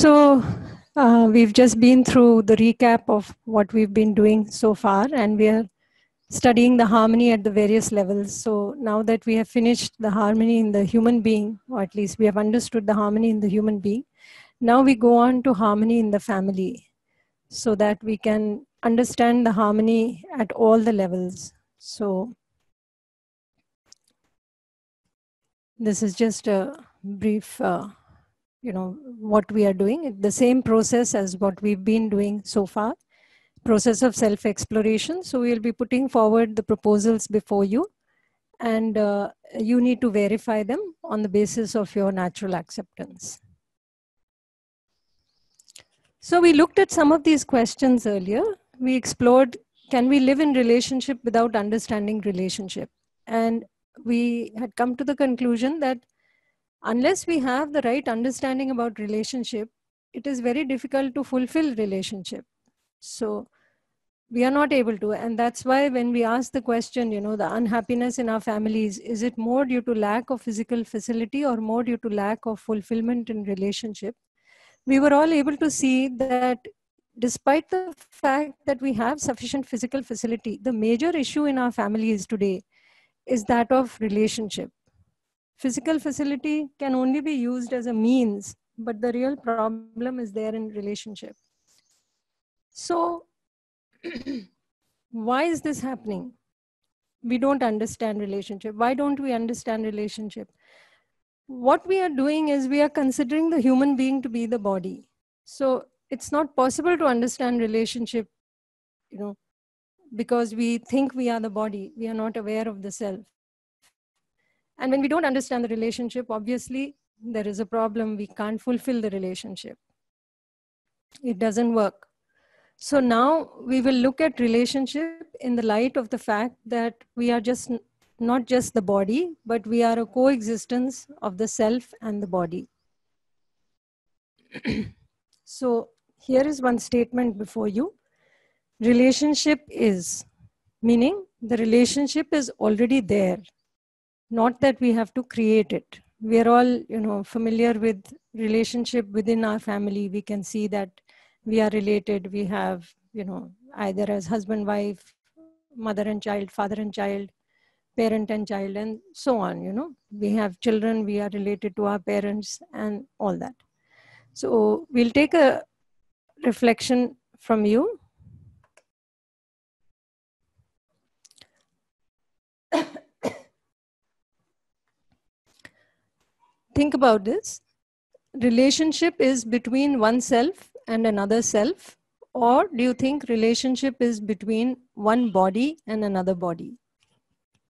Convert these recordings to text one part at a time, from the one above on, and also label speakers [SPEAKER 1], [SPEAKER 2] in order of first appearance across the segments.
[SPEAKER 1] So we've just been through the recap of what we've been doing so far, and we are studying the harmony at the various levels. So now that we have finished the harmony in the human being, or at least we have understood the harmony in the human being, now we go on to harmony in the family, so that we can understand the harmony at all the levels. So this is just a brief what we are doing. The same process as what we've been doing so far, process of self-exploration. So we'll be putting forward the proposals before you, and you need to verify them on the basis of your natural acceptance. So we looked at some of these questions earlier. We explored, can we live in relationship without understanding relationship? And we had come to the conclusion that unless we have the right understanding about relationship, it is very difficult to fulfill relationship. So we are not able to. And that's why when we ask the question, the unhappiness in our families, is it more due to lack of physical facility or more due to lack of fulfillment in relationship? We were all able to see that despite the fact that we have sufficient physical facility, the major issue in our families today is that of relationship. Physical facility can only be used as a means, but the real problem is there in relationship. So why is this happening? We don't understand relationship. Why don't we understand relationship? What we are doing is we are considering the human being to be the body. So it's not possible to understand relationship, because we think we are the body. We are not aware of the self. And when we don't understand the relationship, obviously there is a problem. We can't fulfill the relationship. It doesn't work. So now we will look at relationship in the light of the fact that we are just not just the body, but we are a coexistence of the self and the body. So here is one statement before you. Relationship is, meaning the relationship is already there, not that we have to create it. We are all, familiar with relationship within our family. We can see that we are related. We have, either as husband, wife, mother and child, father and child, parent and child, and so on. We have children, we are related to our parents and all that. So we'll take a reflection from you. Think about this. Relationship is between oneself and another self, or do you think relationship is between one body and another body?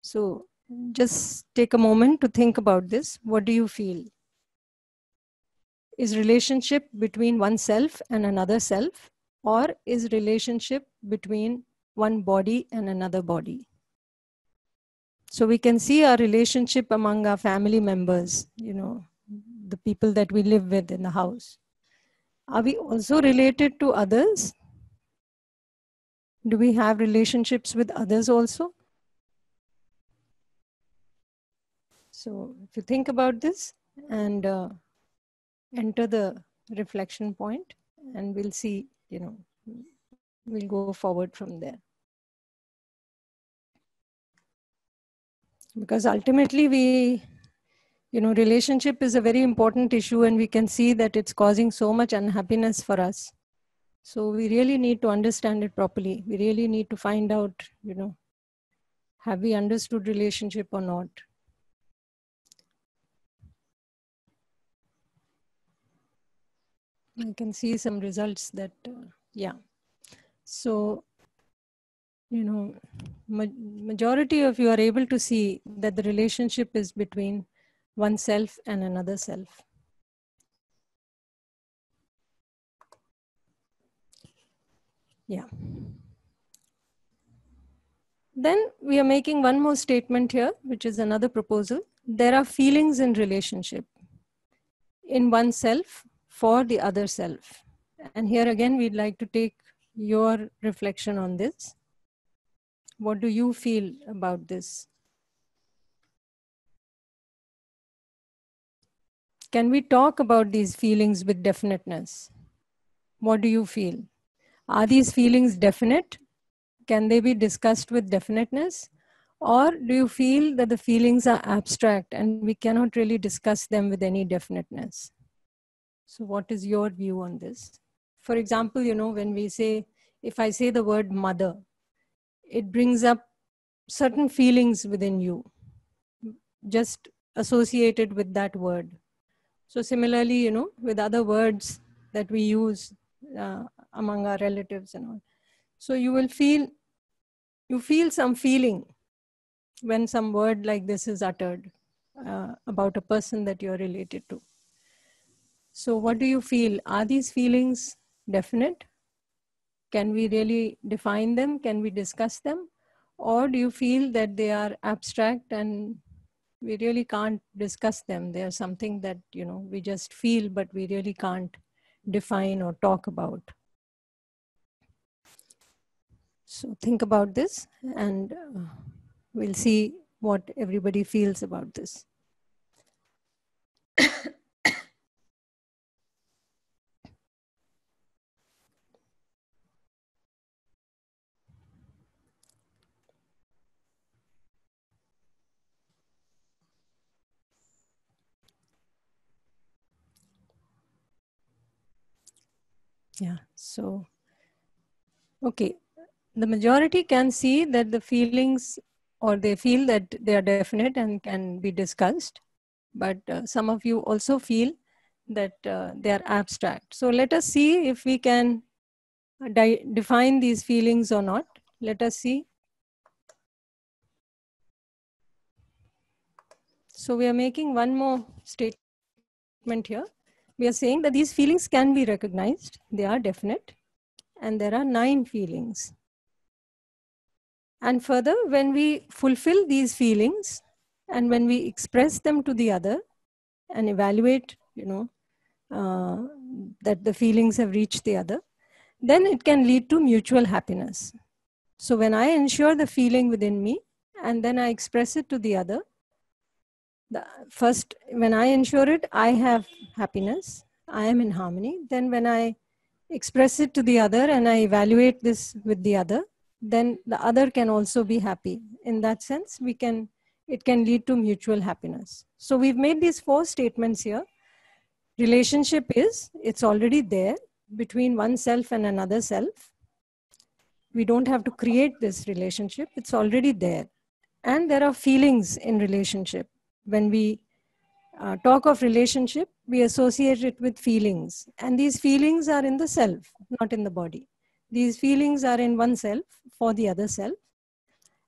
[SPEAKER 1] So just take a moment to think about this. What do you feel? Is relationship between oneself and another self, or is relationship between one body and another body? So we can see our relationship among our family members, the people that we live with in the house. Are we also related to others? Do we have relationships with others also? So if you think about this and enter the reflection point, and we'll see, we'll go forward from there. Because ultimately relationship is a very important issue, and we can see that it's causing so much unhappiness for us. So we really need to understand it properly. We really need to find out, have we understood relationship or not? I can see some results that, yeah. So, majority of you are able to see that the relationship is between oneself and another self. Yeah. Then we are making one more statement here, which is another proposal. There are feelings in relationship, in oneself for the other self. And here again, we'd like to take your reflection on this. What do you feel about this? Can we talk about these feelings with definiteness? What do you feel? Are these feelings definite? Can they be discussed with definiteness? Or do you feel that the feelings are abstract and we cannot really discuss them with any definiteness? So what is your view on this? For example, when we say, if I say the word mother, it brings up certain feelings within you, just associated with that word. So similarly, with other words that we use among our relatives and all. So you feel some feeling when some word like this is uttered about a person that you're related to. So what do you feel? Are these feelings definite? Can we really define them? Can we discuss them? Or do you feel that they are abstract and we really can't discuss them? They are something that, we just feel, but we really can't define or talk about. So think about this and we'll see what everybody feels about this. Yeah, so, okay. The majority can see that the feelings, or they feel that they are definite and can be discussed. But some of you also feel that they are abstract. So let us see if we can define these feelings or not. Let us see. So we are making one more statement here. We are saying that these feelings can be recognized. They are definite. And there are 9 feelings. And further, when we fulfill these feelings and when we express them to the other and evaluate, that the feelings have reached the other, then it can lead to mutual happiness. So when I ensure the feeling within me and then I express it to the other, first, when I ensure it, I have happiness, I am in harmony. Then when I express it to the other and I evaluate this with the other, then the other can also be happy. In that sense, it can lead to mutual happiness. So we've made these 4 statements here. Relationship it's already there between oneself and another self. We don't have to create this relationship. It's already there. And there are feelings in relationship. When we talk of relationship, we associate it with feelings. And these feelings are in the self, not in the body. These feelings are in oneself for the other self.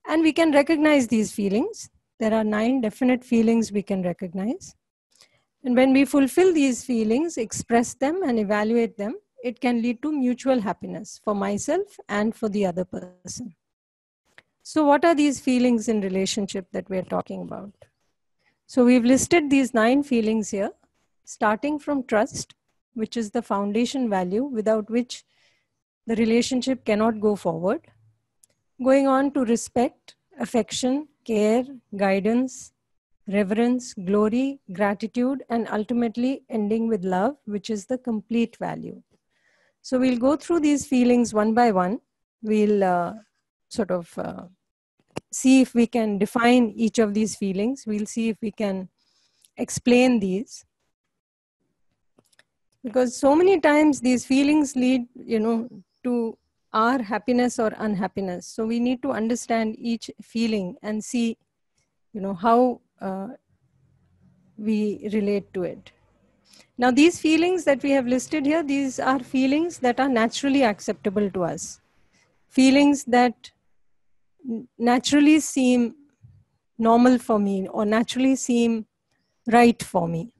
[SPEAKER 1] And we can recognize these feelings. There are 9 definite feelings we can recognize. And when we fulfill these feelings, express them and evaluate them, it can lead to mutual happiness for myself and for the other person. So what are these feelings in relationship that we're talking about? So we've listed these 9 feelings here, starting from trust, which is the foundation value without which the relationship cannot go forward. Going on to respect, affection, care, guidance, reverence, glory, gratitude, and ultimately ending with love, which is the complete value. So we'll go through these feelings one by one. We'll see if we can define each of these feelings. We'll see if we can explain these. Because so many times these feelings lead, to our happiness or unhappiness. So we need to understand each feeling and see, how we relate to it. Now, these feelings that we have listed here, these are feelings that are naturally acceptable to us. Feelings that naturally seem normal for me or naturally seem right for me.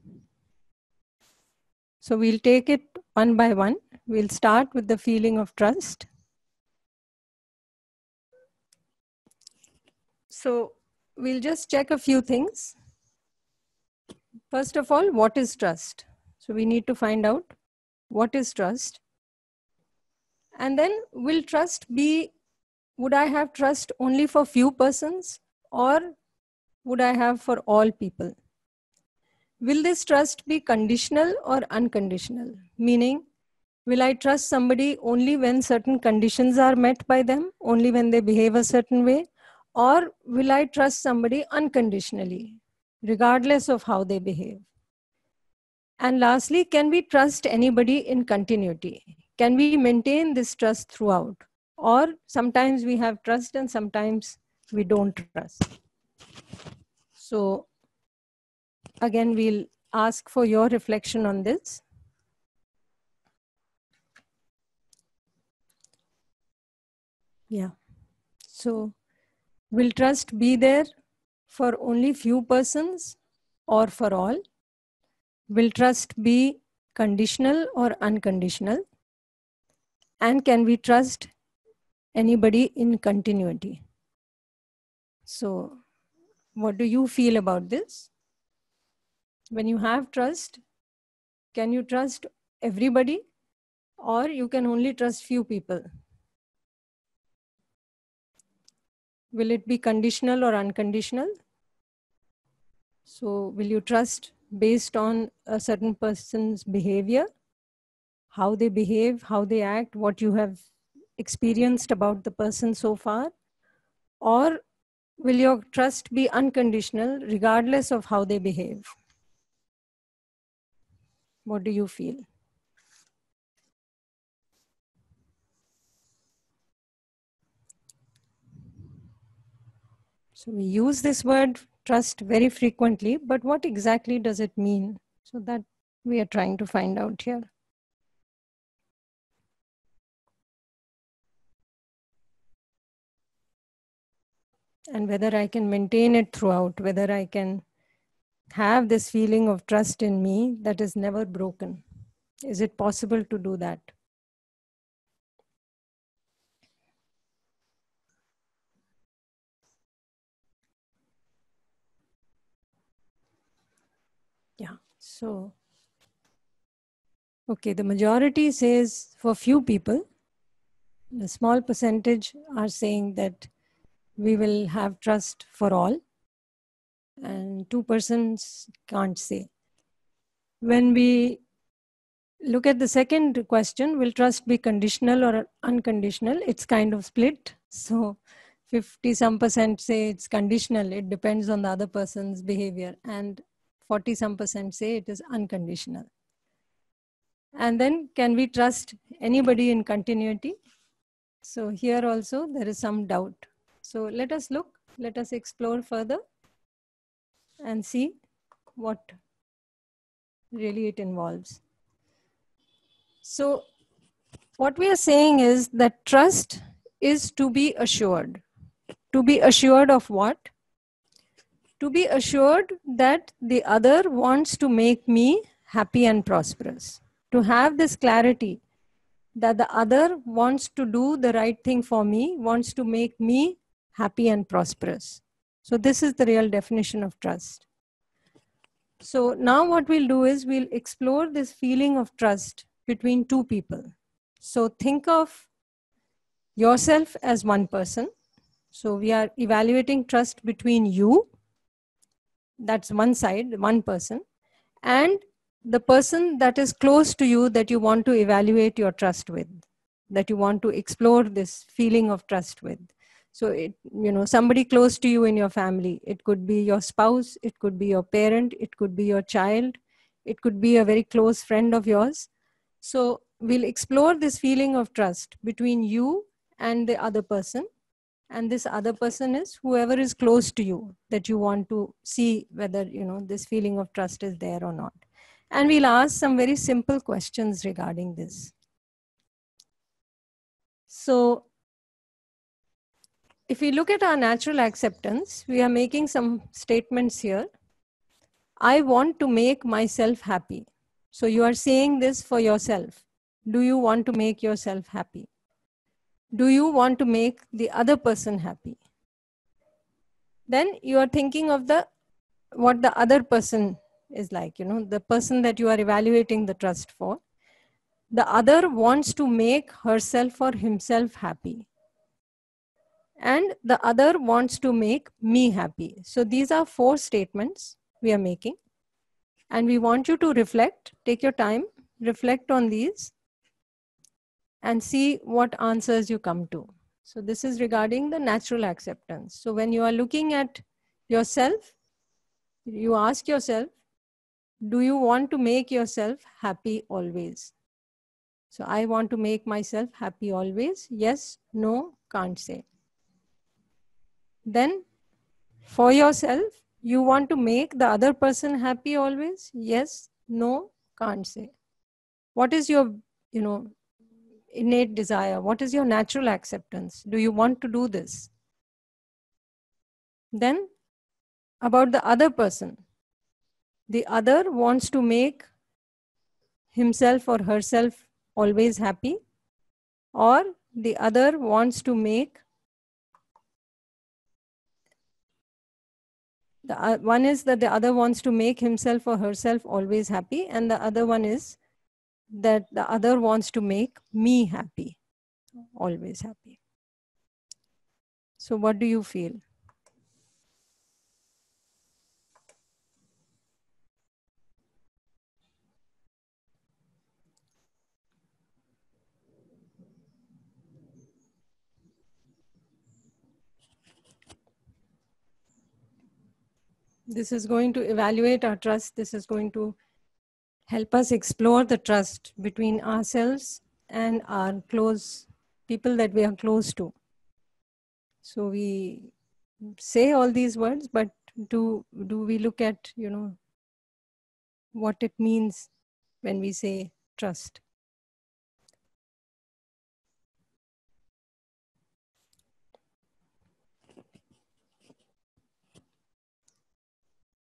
[SPEAKER 1] So we'll take it one by one. We'll start with the feeling of trust. So we'll just check a few things. First of all, what is trust? So we need to find out what is trust. And then will trust be, would I have trust only for few persons or would I have for all people? will this trust be conditional or unconditional? Meaning, will I trust somebody only when certain conditions are met by them, only when they behave a certain way? Or will I trust somebody unconditionally, regardless of how they behave? And lastly, can we trust anybody in continuity? Can we maintain this trust throughout? Or sometimes we have trust and sometimes we don't trust. So again, we'll ask for your reflection on this. Yeah. So will trust be there for only few persons or for all? Will trust be conditional or unconditional? And can we trust anybody in continuity? So what do you feel about this? When you have trust, can you trust everybody or you can only trust few people? Will it be conditional or unconditional? So will you trust based on a certain person's behavior, how they behave, how they act, what you have experienced about the person so far? Or will your trust be unconditional regardless of how they behave? What do you feel? So we use this word trust very frequently, but what exactly does it mean? So that we are trying to find out here. And whether I can maintain it throughout, whether I can have this feeling of trust in me that is never broken. Is it possible to do that? Yeah. So, okay, the majority says for few people, a small percentage are saying that we will have trust for all, and 2% can't say. When we look at the second question, will trust be conditional or unconditional? It's kind of split. So 50 some percent say it's conditional. It depends on the other person's behavior. And 40 some percent say it is unconditional. And then can we trust anybody in continuity? So here also there is some doubt. So let us look, let us explore further and see what really it involves. So what we are saying is that trust is to be assured. To be assured of what? To be assured that the other wants to make me happy and prosperous. To have this clarity that the other wants to do the right thing for me, wants to make me happy and prosperous. So this is the real definition of trust. So now what we'll do is we'll explore this feeling of trust between two people. So think of yourself as one person. So we are evaluating trust between you, that's one side, one person, and the person that is close to you that you want to evaluate your trust with, that you want to explore this feeling of trust with. So somebody close to you in your family, it could be your spouse, it could be your parent, it could be your child, it could be a very close friend of yours. So we'll explore this feeling of trust between you and the other person. And this other person is whoever is close to you that you want to see whether this feeling of trust is there or not. And we'll ask some very simple questions regarding this. So if we look at our natural acceptance, we are making some statements here. I want to make myself happy. So you are saying this for yourself. Do you want to make yourself happy? Do you want to make the other person happy? Then you are thinking of what the other person is like, the person that you are evaluating the trust for. The other wants to make herself or himself happy. And the other wants to make me happy. So these are 4 statements we are making. And we want you to reflect, take your time, reflect on these and see what answers you come to. So this is regarding the natural acceptance. So when you are looking at yourself, you ask yourself, do you want to make yourself happy always? So I want to make myself happy always. Yes, no, can't say. Then for yourself, you want to make the other person happy always? Yes, no, can't say. What is your, innate desire? What is your natural acceptance? Do you want to do this? Then about the other person. The other wants to make himself or herself always happy, or the other wants to make one is that the other wants to make himself or herself always happy, and the other one is that the other wants to make me happy, always happy. So what do you feel? This is going to evaluate our trust. This is going to help us explore the trust between ourselves and our close people that we are close to. So we say all these words, but do we look at, what it means when we say trust?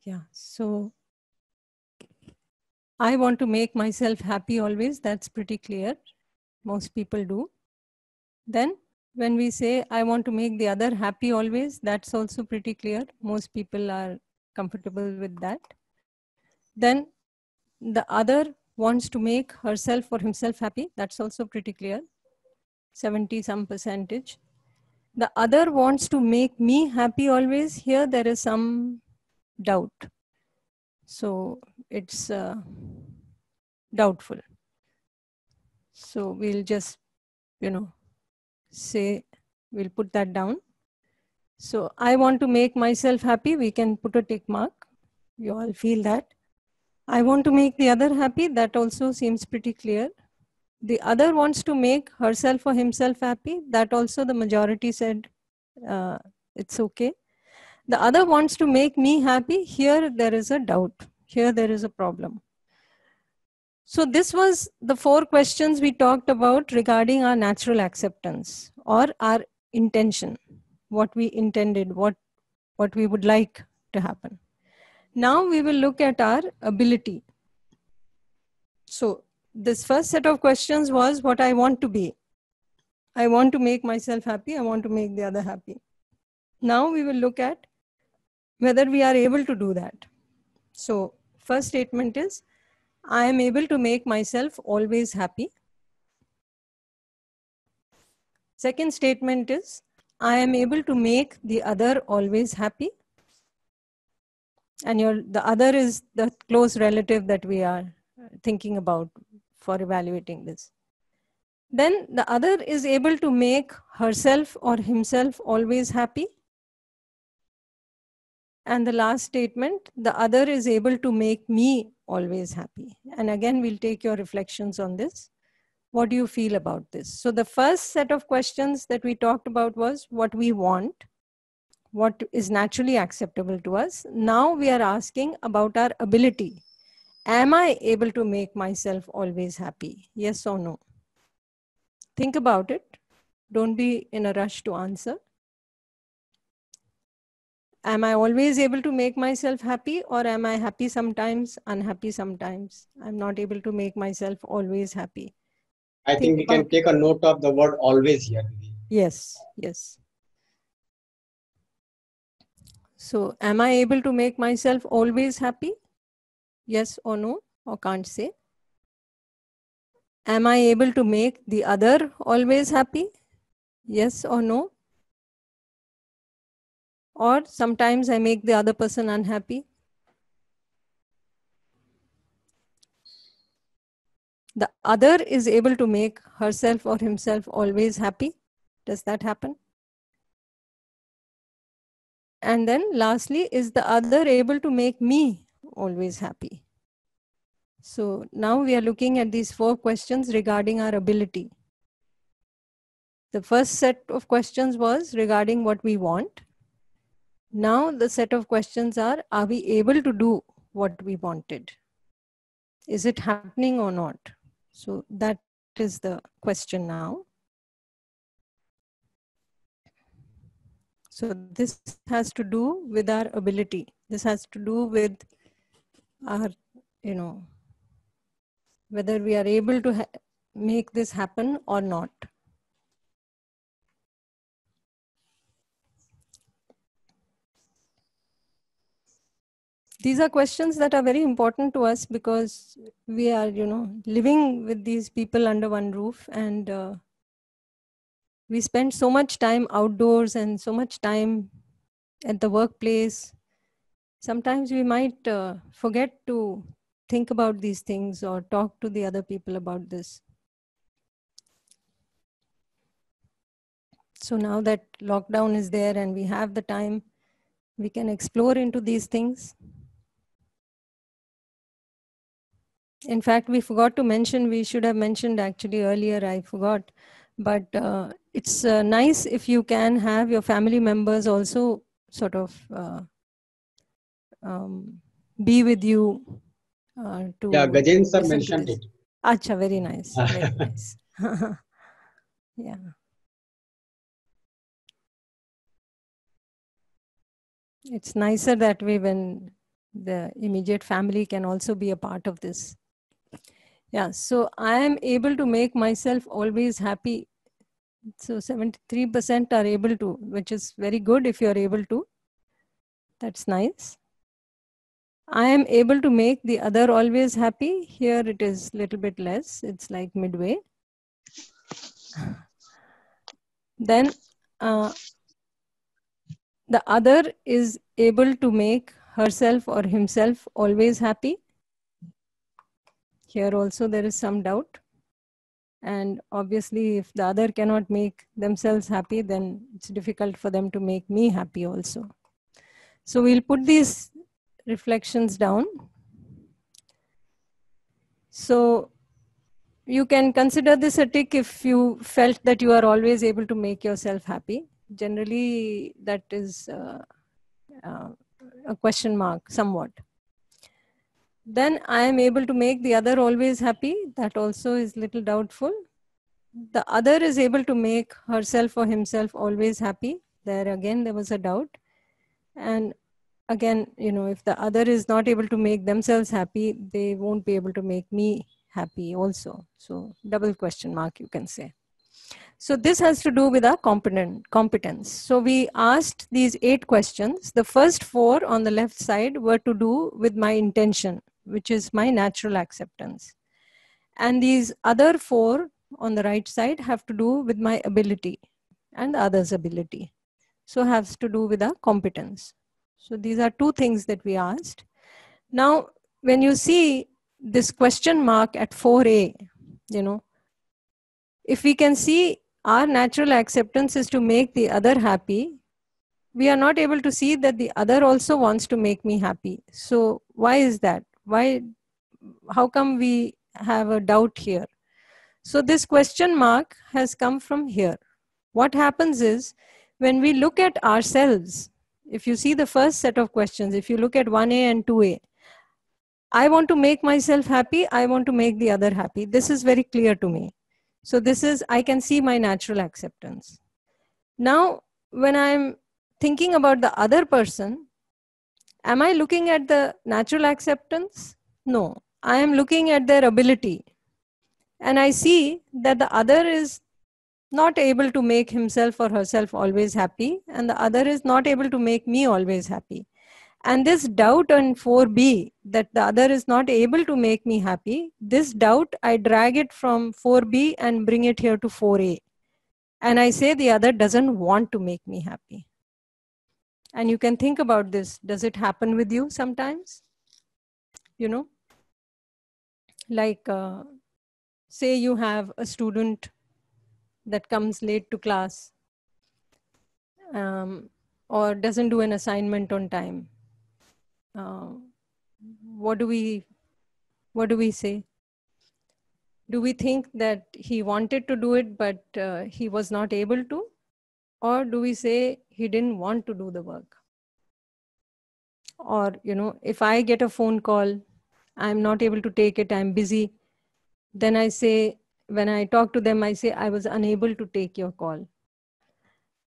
[SPEAKER 1] Yeah, so I want to make myself happy always. That's pretty clear. Most people do. Then when we say, I want to make the other happy always, that's also pretty clear. Most people are comfortable with that. Then the other wants to make herself or himself happy. That's also pretty clear. 70 some percentage. The other wants to make me happy always. Here there is some doubt. So it's doubtful. So we'll just, say, we'll put that down. So I want to make myself happy. We can put a tick mark. You all feel that. I want to make the other happy. That also seems pretty clear. The other wants to make herself or himself happy. That also the majority said it's okay. The other wants to make me happy. Here there is a doubt. Here there is a problem. So this was the 4 questions we talked about regarding our natural acceptance or our intention, what we intended, what we would like to happen. Now we will look at our ability. So this first set of questions was what I want to be. I want to make myself happy. I want to make the other happy. Now we will look at whether we are able to do that. So first statement is, I am able to make myself always happy. Second statement is, I am able to make the other always happy. And the other is the close relative that we are thinking about for evaluating this. Then the other is able to make herself or himself always happy. And the last statement, the other is able to make me always happy. And again, we'll take your reflections on this. What do you feel about this? So the first set of questions that we talked about was what we want, what is naturally acceptable to us. Now we are asking about our ability. Am I able to make myself always happy? Yes or no? Think about it. Don't be in a rush to answer. Am I always able to make myself happy, or am I happy sometimes, unhappy sometimes? I'm not able to make myself always happy.
[SPEAKER 2] I think we can take a note of the word always here.
[SPEAKER 1] Yes, yes. So am I able to make myself always happy? Yes or no, or can't say. Am I able to make the other always happy? Yes or no? Or sometimes I make the other person unhappy? the other is able to make herself or himself always happy? Does that happen? And then lastly, is the other able to make me always happy? So now we are looking at these 4 questions regarding our ability. The first set of questions was regarding what we want. Now the set of questions are we able to do what we wanted? Is it happening or not? So that is the question now. So this has to do with our ability. This has to do with our, whether we are able to make this happen or not. These are questions that are very important to us because we are, living with these people under one roof, and we spend so much time outdoors and so much time at the workplace. Sometimes we might forget to think about these things or talk to the other people about this. So now that lockdown is there and we have the time, we can explore into these things. In fact, we forgot to mention, we should have mentioned actually earlier, I forgot. But it's nice if you can have your family members also sort of be with you to
[SPEAKER 2] Gajen sir
[SPEAKER 1] listen
[SPEAKER 2] mentioned
[SPEAKER 1] to this.
[SPEAKER 2] it.
[SPEAKER 1] Acha, very nice, very nice. Yeah. It's nicer that way when the immediate family can also be a part of this. Yeah, so I am able to make myself always happy. So 73% are able to, which is very good if you're able to. That's nice. I am able to make the other always happy. Here it is a little bit less. It's like midway. Then the other is able to make herself or himself always happy. Here also there is some doubt. And obviously, if the other cannot make themselves happy, then it's difficult for them to make me happy also. So we'll put these reflections down. So you can consider this a tick if you felt that you are always able to make yourself happy. Generally, that is a question mark somewhat. Then I am able to make the other always happy. That also is little doubtful. The other is able to make herself or himself always happy. There again, there was a doubt. And again, if the other is not able to make themselves happy, they won't be able to make me happy also. So double question mark, you can say. So this has to do with our competence. So we asked these 8 questions. The first 4 on the left side were to do with my intention, which is my natural acceptance. And these other 4 on the right side have to do with my ability and the other's ability. So has to do with our competence. So these are 2 things that we asked. Now, when you see this question mark at 4A, if we can see our natural acceptance is to make the other happy, we are not able to see that the other also wants to make me happy. So why is that? How come we have a doubt here? So this question mark has come from here. What happens is when we look at ourselves, if you see the first set of questions, if you look at 1A and 2A, I want to make myself happy, I want to make the other happy. This is very clear to me. So this is, I can see my natural acceptance. Now, when I'm thinking about the other person, am I looking at the natural acceptance? No, I am looking at their ability. And I see that the other is not able to make himself or herself always happy, and the other is not able to make me always happy. And this doubt on 4B, that the other is not able to make me happy, this doubt, I drag it from 4B and bring it here to 4A. And I say the other doesn't want to make me happy. And you can think about this. Does it happen with you sometimes? Like say you have a student that comes late to class, or doesn't do an assignment on time. What do we say? Do we think that he wanted to do it, but he was not able to? Or do we say he didn't want to do the work? Or, if I get a phone call, I'm not able to take it, I'm busy. Then I say, when I talk to them, I say, I was unable to take your call.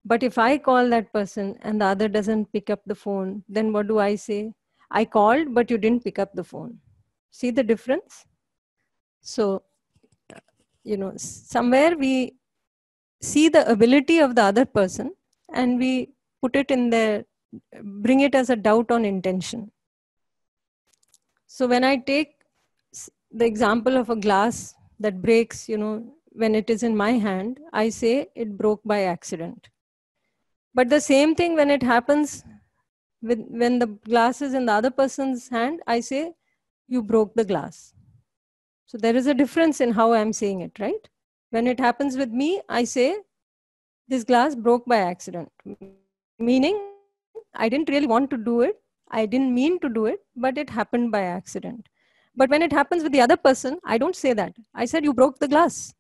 [SPEAKER 1] But if I call that person and the other doesn't pick up the phone, then what do I say? I called, but you didn't pick up the phone. See the difference? So, somewhere we see the ability of the other person and we put it in there, bring it as a doubt on intention. So when I take the example of a glass that breaks, when it is in my hand, I say it broke by accident. But the same thing when it happens when the glass is in the other person's hand, I say you broke the glass. So there is a difference in how I'm saying it, right? When it happens with me, I say this glass broke by accident, meaning I didn't really want to do it. I didn't mean to do it, but it happened by accident. But when it happens with the other person, I don't say that. I said, you broke the glass,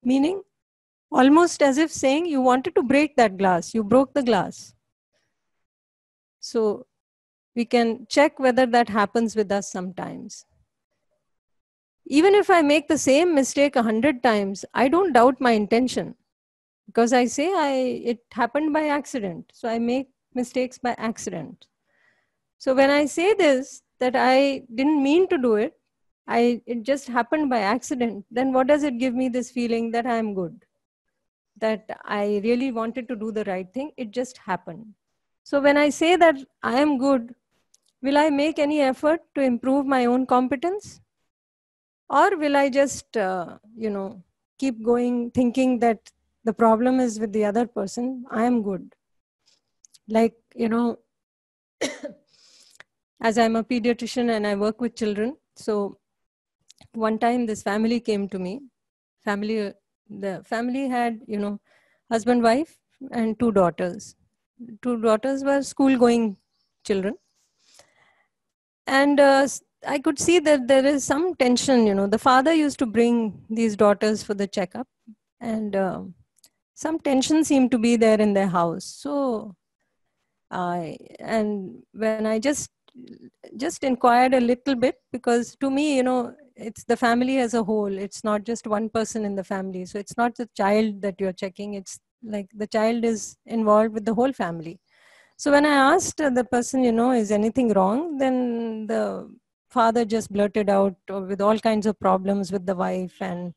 [SPEAKER 1] meaning almost as if saying you wanted to break that glass, you broke the glass. So we can check whether that happens with us sometimes. Even if I make the same mistake 100 times, I don't doubt my intention because I say it happened by accident. So I make mistakes by accident. So when I say this, that I didn't mean to do it, it just happened by accident, then what does it give me? This feeling that I am good, that I really wanted to do the right thing. It just happened. So when I say that I am good, will I make any effort to improve my own competence? Or will I just, keep going thinking that the problem is with the other person? I am good. Like, as I'm a pediatrician and I work with children. So one time this family came to me. The family had, husband, wife, and 2 daughters. 2 daughters were school-going children. And I could see that there is some tension, The father used to bring these daughters for the checkup. And some tension seemed to be there in their house. So and when I just inquired a little bit, because to me, it's the family as a whole. It's not just one person in the family. So it's not the child that you're checking. It's like the child is involved with the whole family. So when I asked the person, is anything wrong? Then the father just blurted out with all kinds of problems with the wife, and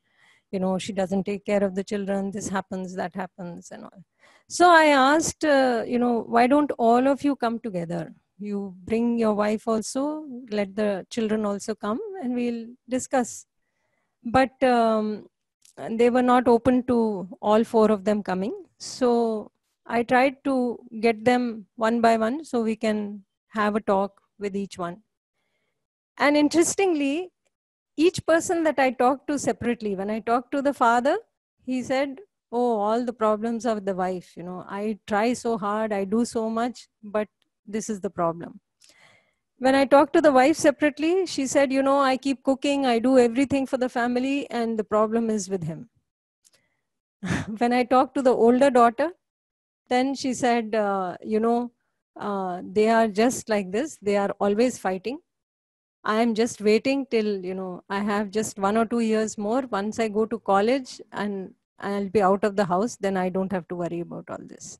[SPEAKER 1] she doesn't take care of the children, this happens, that happens, and all. So I asked, why don't all of you come together? You bring your wife also, let the children also come, and we'll discuss. But they were not open to all 4 of them coming. So I tried to get them one by one so we can have a talk with each one. And interestingly, each person that I talked to separately, when I talked to the father, he said, oh, all the problems of the wife, I try so hard, I do so much, but this is the problem. When I talked to the wife separately, she said, I keep cooking, I do everything for the family, and the problem is with him. When I talked to the older daughter, then she said, they are just like this, they are always fighting. I am just waiting till, I have just 1 or 2 years more. Once I go to college and I'll be out of the house, then I don't have to worry about all this.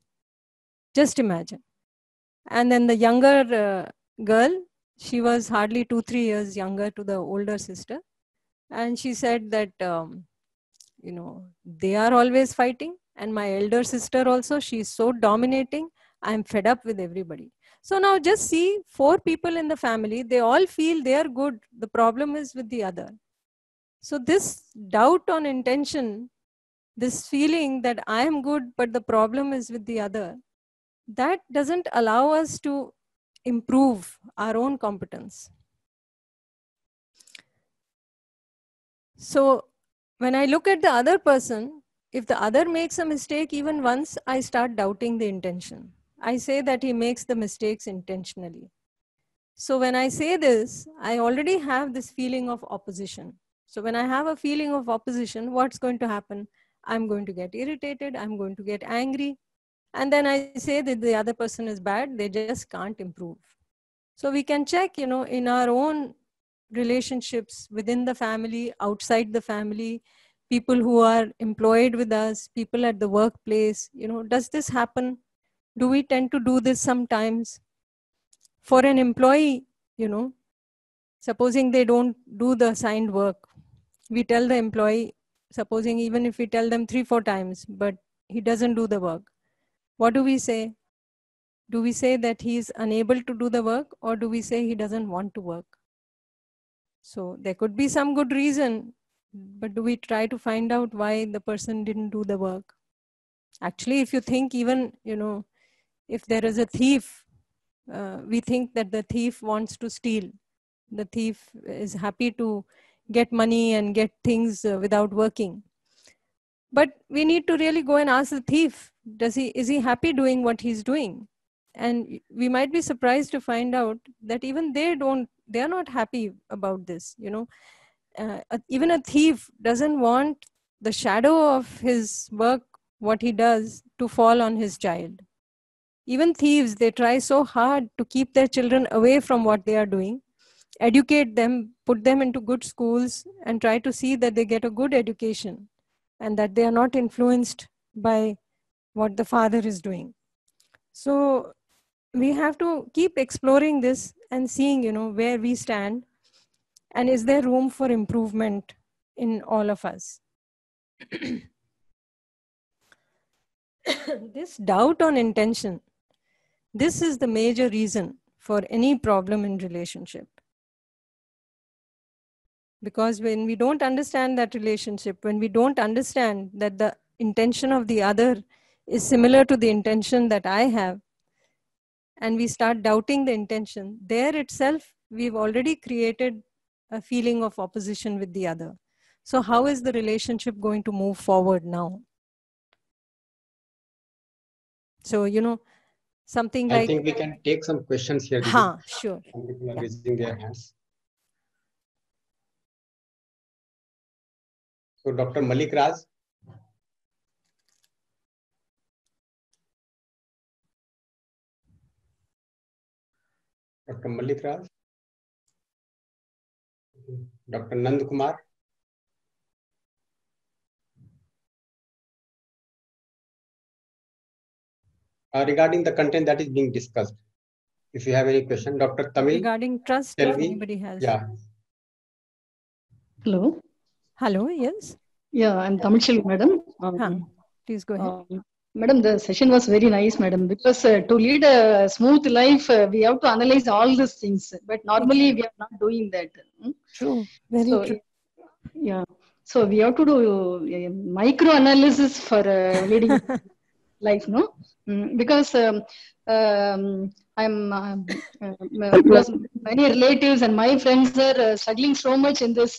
[SPEAKER 1] Just imagine. And then the younger girl, she was hardly 2-3 years younger to the older sister. And she said that, they are always fighting. And my elder sister also, she's so dominating. I'm fed up with everybody. So now just see 4 people in the family, they all feel they are good. The problem is with the other. So this doubt on intention, this feeling that I am good, but the problem is with the other, that doesn't allow us to improve our own competence. So when I look at the other person, if the other makes a mistake even once, I start doubting the intention. I say that he makes the mistakes intentionally. So when I say this, I already have this feeling of opposition. So when I have a feeling of opposition, what's going to happen? I'm going to get irritated, I'm going to get angry. And then I say that the other person is bad, they just can't improve. So we can check, in our own relationships within the family, outside the family, people who are employed with us, people at the workplace, does this happen? Do we tend to do this sometimes? For an employee, supposing they don't do the assigned work, we tell the employee, supposing even if we tell them 3-4 times, but he doesn't do the work, what do we say? Do we say that he is unable to do the work, or do we say he doesn't want to work? So there could be some good reason, but do we try to find out why the person didn't do the work? Actually, if you think, even, if there is a thief, we think that the thief wants to steal. The thief is happy to get money and get things without working. But we need to really go and ask the thief, is he happy doing what he's doing? And we might be surprised to find out that even they're not happy about this. Even a thief doesn't want the shadow of his work, what he does, to fall on his child. Even thieves, they try so hard to keep their children away from what they are doing, educate them, put them into good schools, and try to see that they get a good education and that they are not influenced by what the father is doing. So we have to keep exploring this and seeing, where we stand, and is there room for improvement in all of us. This doubt on intention, this is the major reason for any problem in relationship. Because when we don't understand that relationship, when we don't understand that the intention of the other is similar to the intention that I have, and we start doubting the intention, there itself, we've already created a feeling of opposition with the other. So how is the relationship going to move forward now? So, something like...
[SPEAKER 2] I think we can take some questions here.
[SPEAKER 1] Sure.
[SPEAKER 2] Some people are raising their hands. So Dr. Malik Raj. Dr. Malik Raj. Dr. Nand Kumar. Regarding the content that is being discussed, if you have any question, Dr. Tamil.
[SPEAKER 1] Regarding trust, if anybody has.
[SPEAKER 2] Yeah.
[SPEAKER 3] Hello.
[SPEAKER 1] Hello, yes.
[SPEAKER 3] Yeah, I'm Tamil Selvi, madam.
[SPEAKER 1] Please go ahead.
[SPEAKER 3] Madam, the session was very nice, madam, because to lead a smooth life, we have to analyze all these things. But normally, we are not doing that.
[SPEAKER 1] True, very true.
[SPEAKER 3] Yeah, so we have to do micro analysis for leading life, no? Because because many relatives and my friends are struggling so much in this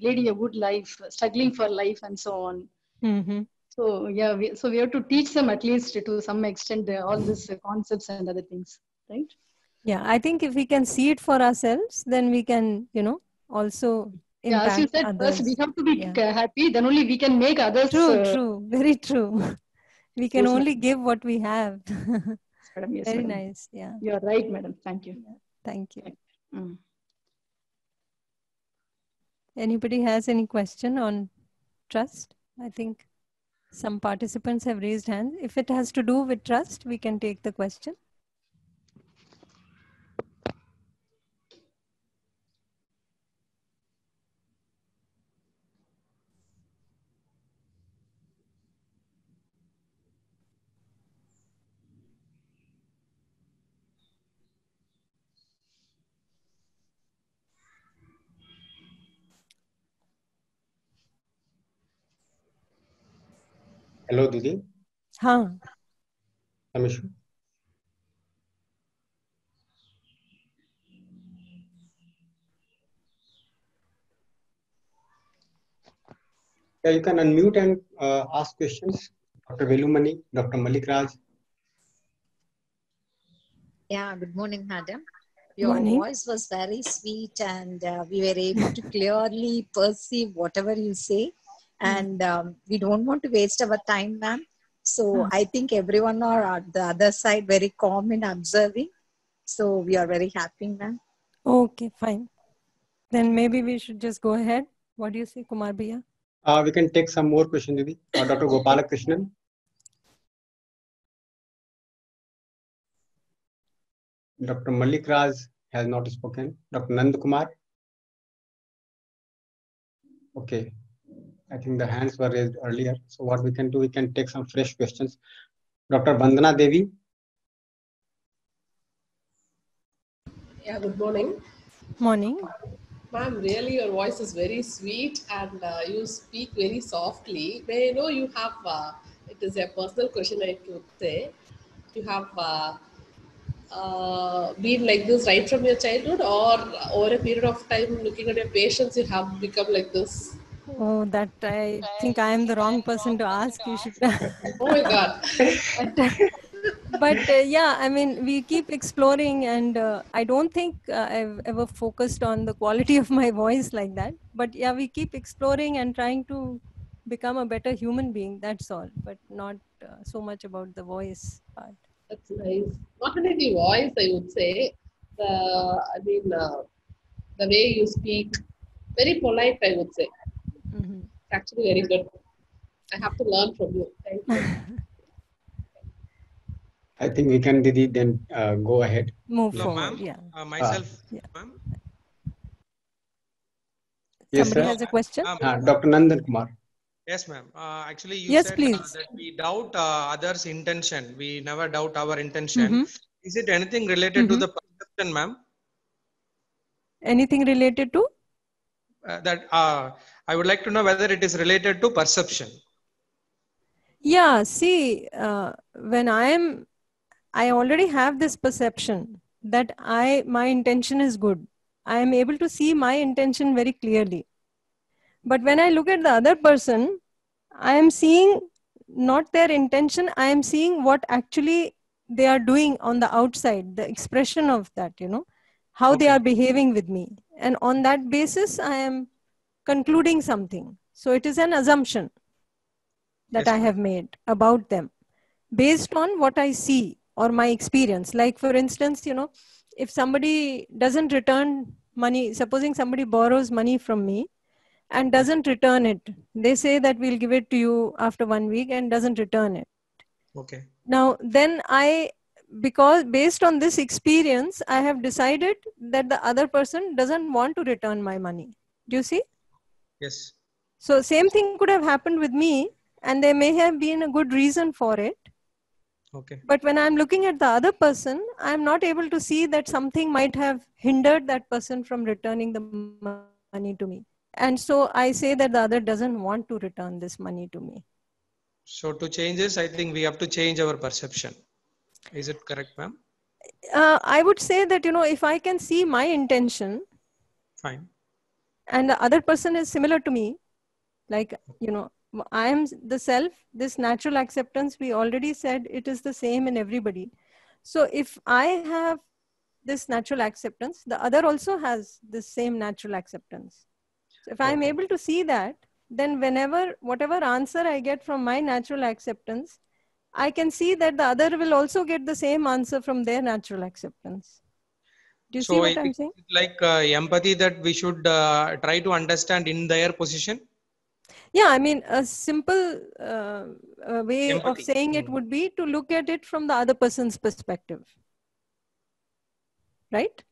[SPEAKER 3] leading a good life, struggling for life, and so on.
[SPEAKER 1] Mm-hmm.
[SPEAKER 3] So yeah, we have to teach them at least to some extent all these concepts and other things, right?
[SPEAKER 1] Yeah, I think if we can see it for ourselves, then we can, also impact
[SPEAKER 3] as you said,
[SPEAKER 1] others.
[SPEAKER 3] First we have to be happy, then only we can make others.
[SPEAKER 1] True, very true. We can only give what we have.
[SPEAKER 3] Madam, yes,
[SPEAKER 1] very
[SPEAKER 3] madam.
[SPEAKER 1] nice. Yeah.
[SPEAKER 3] You are right, madam. Thank you.
[SPEAKER 1] Yeah, thank you. Anybody has any question on trust? I think some participants have raised hands. If it has to do with trust, we can take the question.
[SPEAKER 2] Hello, Didi.
[SPEAKER 1] Some
[SPEAKER 2] issue. Yeah, you can unmute and ask questions. Dr. Velumani, Dr. Malik Raj.
[SPEAKER 4] Yeah, good morning, madam. Your
[SPEAKER 1] Morning.
[SPEAKER 4] voice was very sweet, and we were able to clearly perceive whatever you say. And we don't want to waste our time, ma'am. So I think everyone are at the other side very calm in observing. So we are very happy, ma'am.
[SPEAKER 1] Okay, fine. Then maybe we should just go ahead. What do you say, Kumar Bhaiya?
[SPEAKER 2] We can take some more questions, Didi. Dr. Gopalakrishnan. Dr. Malik Raj has not spoken. Dr. Nand Kumar. Okay. I think the hands were raised earlier. So what we can do, we can take some fresh questions. Dr. Vandana Devi.
[SPEAKER 5] Yeah, good morning.
[SPEAKER 1] Morning.
[SPEAKER 5] Ma'am, really your voice is very sweet and you speak very softly. May I know you have, it is a personal question I could say, you have been like this right from your childhood or over a period of time looking at your patients you have become like this?
[SPEAKER 1] Oh, that I think I am the wrong person to ask. You should.
[SPEAKER 5] Oh my God.
[SPEAKER 1] But yeah, I mean, we keep exploring, and I don't think I've ever focused on the quality of my voice like that. But yeah, we keep exploring and trying to become a better human being. That's all, but not so much about the voice part.
[SPEAKER 5] That's nice. Not only the voice, I would say, the way you speak, very polite, I would say.
[SPEAKER 1] Mm-hmm.
[SPEAKER 5] It's actually very good. I have to learn from you. Thank you.
[SPEAKER 2] I think we can, Didi, then go ahead.
[SPEAKER 1] Move
[SPEAKER 2] Yeah.
[SPEAKER 1] forward. Yeah.
[SPEAKER 6] Myself,
[SPEAKER 1] yeah.
[SPEAKER 6] ma'am.
[SPEAKER 2] Yes,
[SPEAKER 1] Somebody
[SPEAKER 2] sir.
[SPEAKER 1] has a question?
[SPEAKER 2] Dr. Nandan Kumar.
[SPEAKER 6] Yes, ma'am. Actually, you
[SPEAKER 1] Yes,
[SPEAKER 6] said
[SPEAKER 1] please.
[SPEAKER 6] that we doubt others' intention. We never doubt our intention.
[SPEAKER 1] Mm-hmm.
[SPEAKER 6] Is it anything related to the perception, ma'am?
[SPEAKER 1] Anything related to?
[SPEAKER 6] I would like to know whether it is related to perception.
[SPEAKER 1] Yeah, see, when I already have this perception that my intention is good. I am able to see my intention very clearly. But when I look at the other person, I am seeing not their intention, I am seeing what actually they are doing on the outside, the expression of that, how they are behaving with me. And on that basis, I am concluding something. So it is an assumption that I have made about them based on what I see or my experience. Like, for instance, if somebody doesn't return money, supposing somebody borrows money from me and doesn't return it, they say that we'll give it to you after 1 week and doesn't return it.
[SPEAKER 6] Okay.
[SPEAKER 1] Now, then because based on this experience, I have decided that the other person doesn't want to return my money. Do you see?
[SPEAKER 6] Yes.
[SPEAKER 1] So same thing could have happened with me, and there may have been a good reason for it.
[SPEAKER 6] Okay.
[SPEAKER 1] But when I'm looking at the other person, I'm not able to see that something might have hindered that person from returning the money to me. And so I say that the other doesn't want to return this money to me.
[SPEAKER 6] So to change this, I think we have to change our perception. Is it correct, ma'am?
[SPEAKER 1] I would say that, if I can see my intention,
[SPEAKER 6] fine,
[SPEAKER 1] and the other person is similar to me, like, I am the self, this natural acceptance, we already said it is the same in everybody. So if I have this natural acceptance, the other also has this same natural acceptance. So if I'm able to see that, then whatever answer I get from my natural acceptance, I can see that the other will also get the same answer from their natural acceptance. Do you see what I'm saying?
[SPEAKER 6] Like empathy, that we should try to understand in their position.
[SPEAKER 1] Yeah, I mean, a simple way
[SPEAKER 6] Empathy.
[SPEAKER 1] of saying it would be to look at it from the other person's perspective. Right?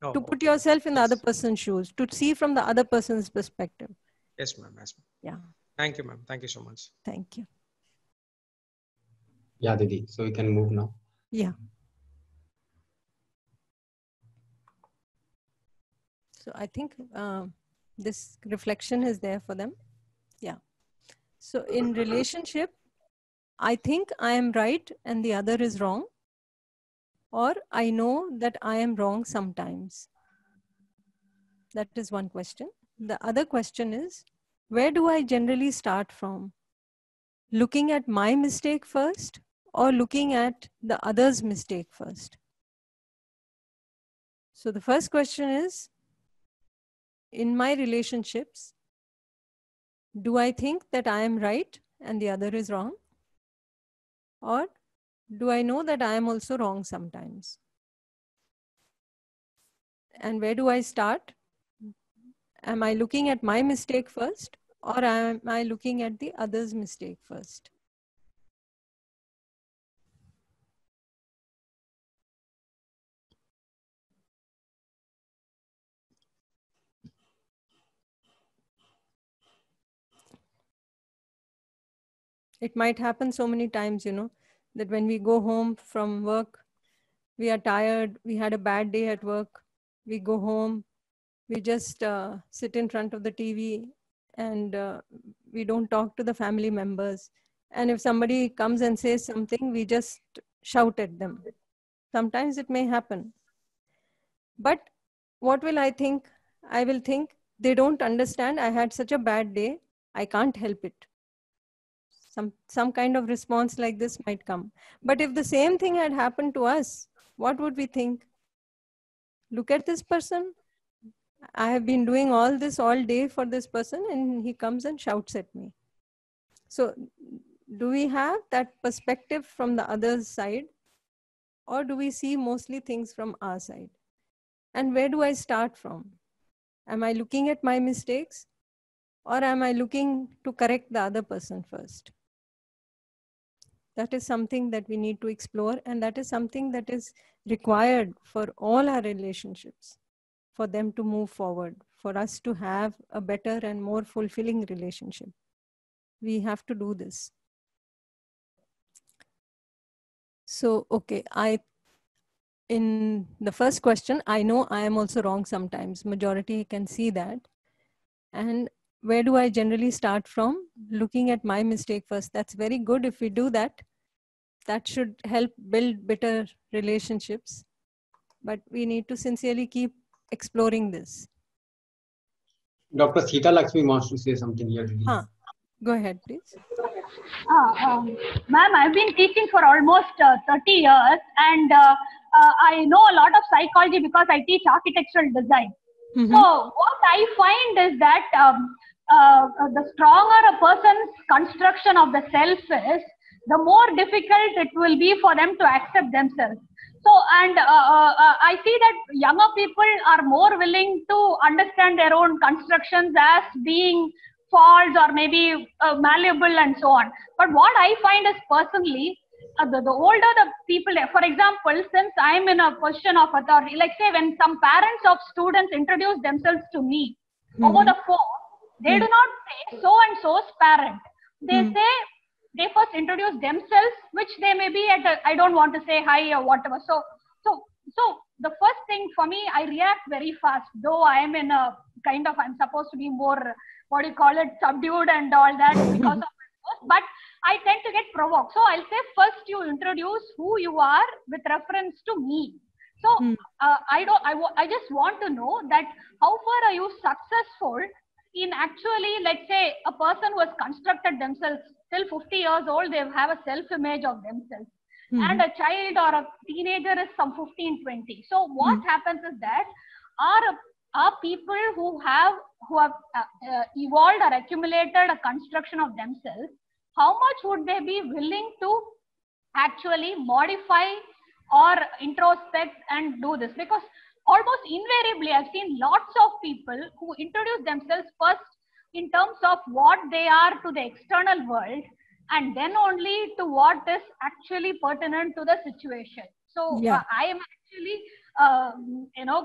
[SPEAKER 1] To put yourself in the other person's shoes, to see from the other person's perspective.
[SPEAKER 6] Yes, ma'am. Yes, ma'am.
[SPEAKER 1] Yeah.
[SPEAKER 6] Thank you, ma'am. Thank you so much.
[SPEAKER 1] Thank you.
[SPEAKER 2] Yeah, Didi. So we can move now.
[SPEAKER 1] Yeah. So I think this reflection is there for them. Yeah. So in relationship, I think I am right and the other is wrong. Or I know that I am wrong sometimes. That is one question. The other question is, where do I generally start from? Looking at my mistake first or looking at the other's mistake first? So the first question is, in my relationships, do I think that I am right and the other is wrong? Or do I know that I am also wrong sometimes? And where do I start? Am I looking at my mistake first or am I looking at the other's mistake first? It might happen so many times, that when we go home from work, we are tired, we had a bad day at work, we go home, we just sit in front of the TV and we don't talk to the family members. And if somebody comes and says something, we just shout at them. Sometimes it may happen. But what will I think? I will think, they don't understand, I had such a bad day, I can't help it. Some kind of response like this might come. But if the same thing had happened to us, what would we think? Look at this person. I have been doing all this all day for this person and he comes and shouts at me. So do we have that perspective from the other's side, or do we see mostly things from our side? And where do I start from? Am I looking at my mistakes or am I looking to correct the other person first? That is something that we need to explore, and that is something that is required for all our relationships, for them to move forward, for us to have a better and more fulfilling relationship. We have to do this. So, okay, in the first question, I know I am also wrong sometimes. Majority can see that. And where do I generally start from? Looking at my mistake first. That's very good if we do that. That should help build better relationships. But we need to sincerely keep exploring this.
[SPEAKER 2] Dr. Sita Lakshmi wants to say something here.
[SPEAKER 1] Go ahead, please.
[SPEAKER 7] Ma'am, I've been teaching for almost 30 years and I know a lot of psychology because I teach architectural design. Mm-hmm. So what I find is that the stronger a person's construction of the self is, the more difficult it will be for them to accept themselves. So, and I see that younger people are more willing to understand their own constructions as being faults or maybe malleable and so on. But what I find is personally, the older the people, for example, since I'm in a position of authority, like say when some parents of students introduce themselves to me over the phone, they do not say so and so's parent. They say, they first introduce themselves, which they may be at I don't want to say hi or whatever. So the first thing for me, I react very fast, though I am in a kind of, I'm supposed to be more, what do you call it, subdued and all that because of my post, but I tend to get provoked. So I'll say first you introduce who you are with reference to me. So I just want to know that how far are you successful in actually, let's say, a person who has constructed themselves till 50 years old, they have a self-image of themselves. And a child or a teenager is some 15, 20. So what happens is that are people who have evolved or accumulated a construction of themselves, how much would they be willing to actually modify or introspect and do this? Because almost invariably, I've seen lots of people who introduce themselves first in terms of what they are to the external world, and then only to what is actually pertinent to the situation. So I am actually,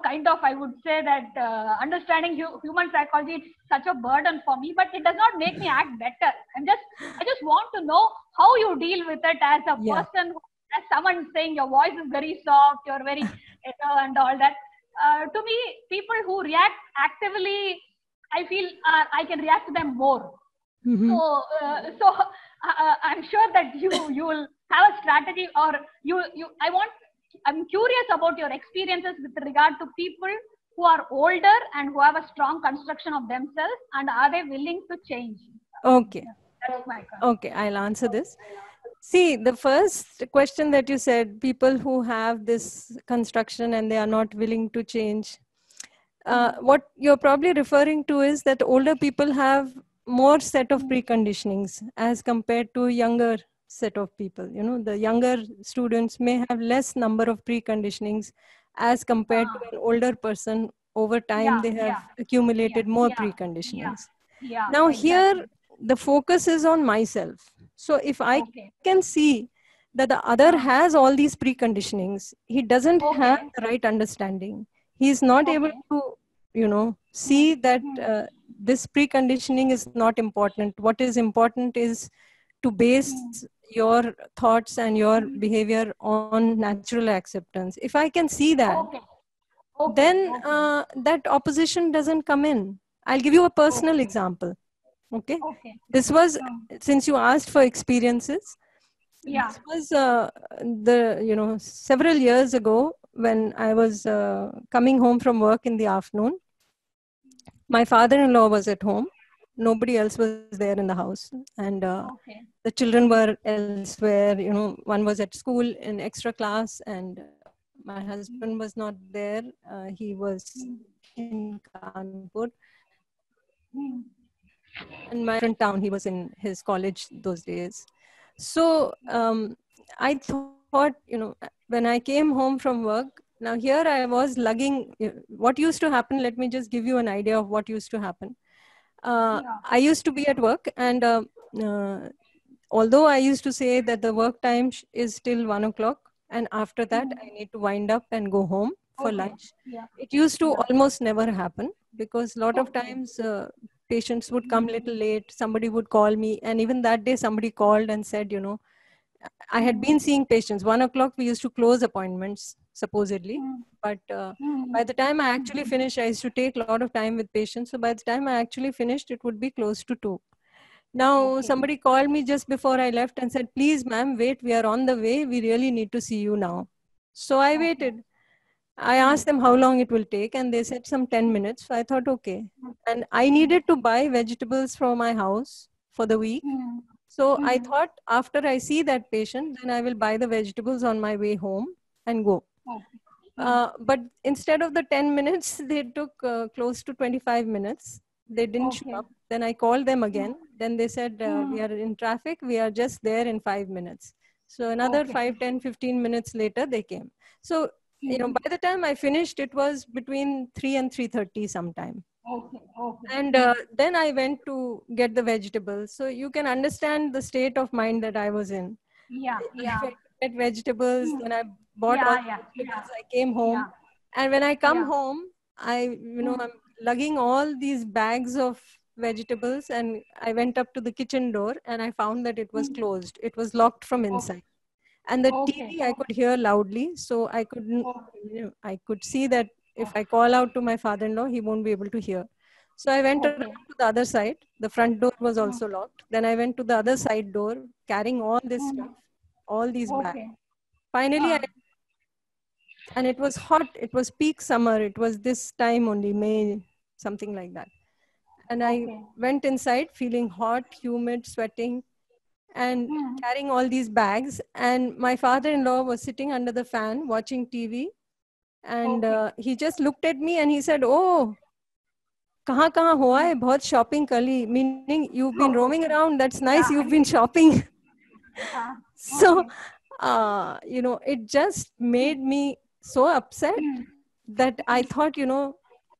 [SPEAKER 7] kind of, I would say that understanding human psychology is such a burden for me, but it does not make me act better. I just want to know how you deal with it as a person, as someone saying your voice is very soft, you're very, and all that. To me, people who react actively, I feel I can react to them more. So I'm sure that you will have a strategy, or I'm curious about your experiences with regard to people who are older and who have a strong construction of themselves, and are they willing to change?
[SPEAKER 1] Okay.
[SPEAKER 7] That's my question.
[SPEAKER 1] Okay, I'll answer this. See, the first question that you said, people who have this construction and they are not willing to change. What you're probably referring to is that older people have more set of preconditionings as compared to younger set of people. You know, the younger students may have less number of preconditionings as compared to an older person. Over time, they have accumulated more preconditionings. Now here, the focus is on myself. So if I can see that the other has all these preconditionings, he doesn't have the right understanding. He's not able to, you know, see that this preconditioning is not important. What is important is to base your thoughts and your behavior on natural acceptance. If I can see that, then that opposition doesn't come in. I'll give you a personal example. Okay. This was, since you asked for experiences, this was several years ago when I was coming home from work in the afternoon. My father-in-law was at home. Nobody else was there in the house. And the children were elsewhere. You know, one was at school in extra class, and my husband was not there. He was in Kanpur. In my different town, he was in his college those days. So I thought, you know, when I came home from work, now here I was lugging, what used to happen, let me just give you an idea of what used to happen. I used to be at work, and although I used to say that the work time is till 1 o'clock, and after that I need to wind up and go home for lunch. It used to almost never happen, because a lot of times patients would come little late, somebody would call me, and even that day somebody called and said, you know, I had been seeing patients. 1 o'clock we used to close appointments, supposedly. But by the time I actually finished, I used to take a lot of time with patients. So by the time I actually finished, it would be close to 2. Now, somebody called me just before I left and said, please, ma'am, wait, we are on the way. We really need to see you now. So I waited. I asked them how long it will take, and they said some 10 minutes. So I thought, okay. And I needed to buy vegetables for my house for the week. So I thought, after I see that patient, then I will buy the vegetables on my way home and go. But instead of the 10 minutes, they took close to 25 minutes. They didn't show up. Then I called them again. Then they said, we are in traffic. We are just there in 5 minutes. So another 5, 10, 15 minutes later, they came. So, you know, by the time I finished, it was between 3 and 3:30 sometime. And then I went to get the vegetables. So you can understand the state of mind that I was in. I get vegetables, then I bought all the vegetables, I came home. And when I come home, I'm lugging all these bags of vegetables, and I went up to the kitchen door and I found that it was closed. It was locked from inside. And the TV I could hear loudly, so I couldn't, I could see that if I call out to my father-in-law, he won't be able to hear. So I went around to the other side. The front door was also locked. Then I went to the other side door, carrying all this stuff, all these bags. Finally, and it was hot. It was peak summer. It was this time only, May, something like that. And I went inside feeling hot, humid, sweating, and carrying all these bags. And my father-in-law was sitting under the fan watching TV. And he just looked at me and he said, oh, kahan hua hai? Bahut shopping kar li. Meaning, you've been roaming around. That's nice. You've been shopping. So, you know, it just made me so upset that I thought, you know,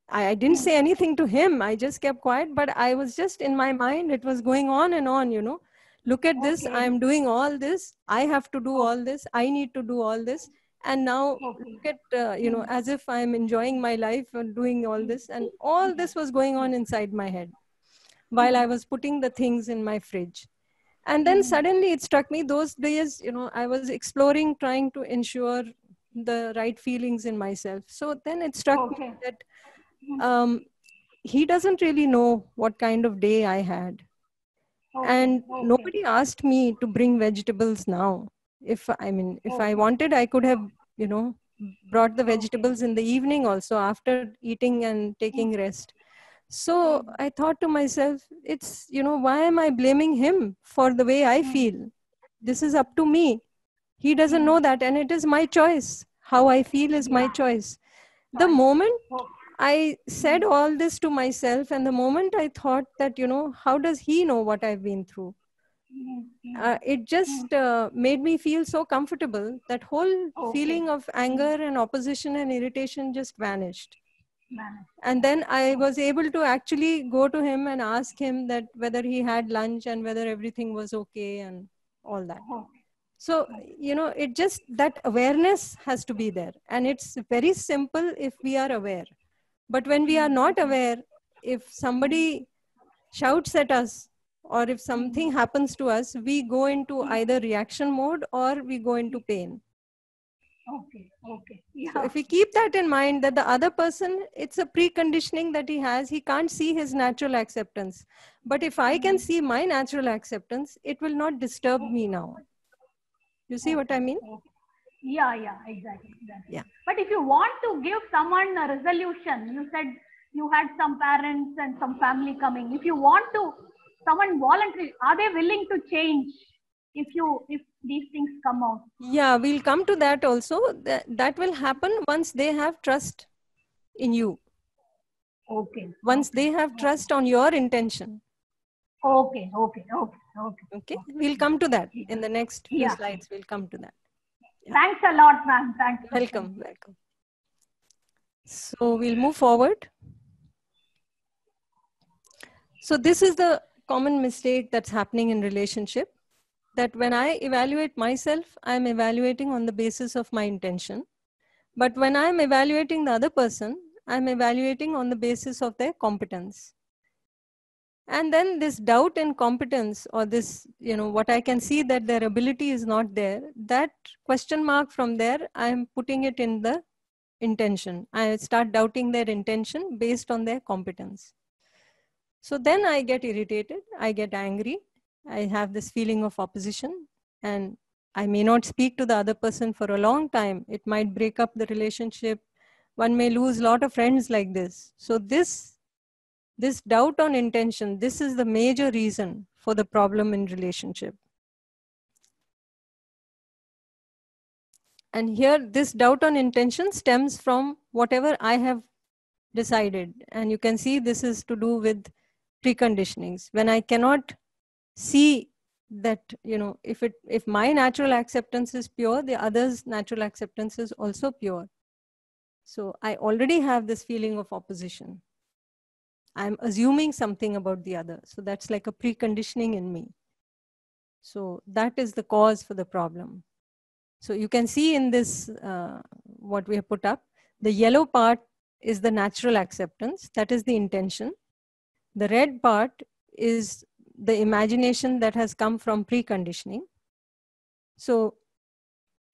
[SPEAKER 1] I didn't say anything to him. I just kept quiet, but I was just in my mind, it was going on and on, you know. Look at this, I'm doing all this. I have to do all this. I need to do all this. And now look at, you know, as if I'm enjoying my life and doing all this. And all this was going on inside my head while I was putting the things in my fridge. And then suddenly it struck me, those days, you know, I was exploring, trying to ensure the right feelings in myself. So then it struck me that he doesn't really know what kind of day I had. And nobody asked me to bring vegetables now. If I wanted, I could have, you know, brought the vegetables in the evening also after eating and taking rest. So I thought to myself, it's, why am I blaming him for the way I feel? This is up to me. He doesn't know that, and it is my choice. How I feel is my choice. The moment I said all this to myself, and the moment I thought that, how does he know what I've been through? It just made me feel so comfortable. That whole feeling of anger and opposition and irritation just vanished. And then I was able to actually go to him and ask him that whether he had lunch and whether everything was okay and all that. So, it just, that awareness has to be there. And it's very simple if we are aware. But when we are not aware, if somebody shouts at us or if something happens to us, we go into either reaction mode or we go into pain.
[SPEAKER 7] Okay. Yeah.
[SPEAKER 1] So if we keep that in mind, that the other person, it's a preconditioning that he has, he can't see his natural acceptance. But if I can see my natural acceptance, it will not disturb me now. You see what I mean?
[SPEAKER 7] Yeah, exactly.
[SPEAKER 1] Yeah.
[SPEAKER 7] But if you want to give someone a resolution, you said you had some parents and some family coming. If you want to, someone voluntary, are they willing to change if these things come out?
[SPEAKER 1] Yeah, we'll come to that also. That will happen once they have trust in you.
[SPEAKER 7] Okay.
[SPEAKER 1] Once they have trust on your intention.
[SPEAKER 7] Okay.
[SPEAKER 1] We'll come to that in the next few slides. We'll come to that.
[SPEAKER 7] Yeah. Thanks a lot, ma'am. Thanks.
[SPEAKER 1] Welcome. So we'll move forward. So this is the common mistake that's happening in relationship, that when I evaluate myself, I'm evaluating on the basis of my intention. But when I'm evaluating the other person, I'm evaluating on the basis of their competence. And then this doubt in competence, or this, what I can see that their ability is not there, that question mark from there, I'm putting it in the intention. I start doubting their intention based on their competence. So then I get irritated, I get angry, I have this feeling of opposition, and I may not speak to the other person for a long time. It might break up the relationship. One may lose a lot of friends like this. So this doubt on intention, this is the major reason for the problem in relationship. And here, this doubt on intention stems from whatever I have decided. And you can see this is to do with preconditionings. When I cannot see that, if my natural acceptance is pure, the other's natural acceptance is also pure. So I already have this feeling of opposition. I'm assuming something about the other. So that's like a preconditioning in me. So that is the cause for the problem. So you can see in this, what we have put up, the yellow part is the natural acceptance. That is the intention. The red part is the imagination that has come from preconditioning. So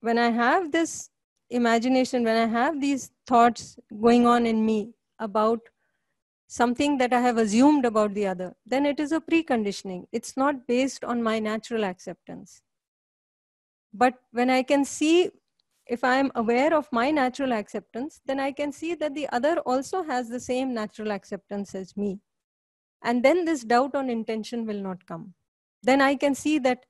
[SPEAKER 1] when I have this imagination, when I have these thoughts going on in me about something that I have assumed about the other, then it is a preconditioning. It's not based on my natural acceptance. But when I can see, if I am aware of my natural acceptance, then I can see that the other also has the same natural acceptance as me. And then this doubt on intention will not come. Then I can see that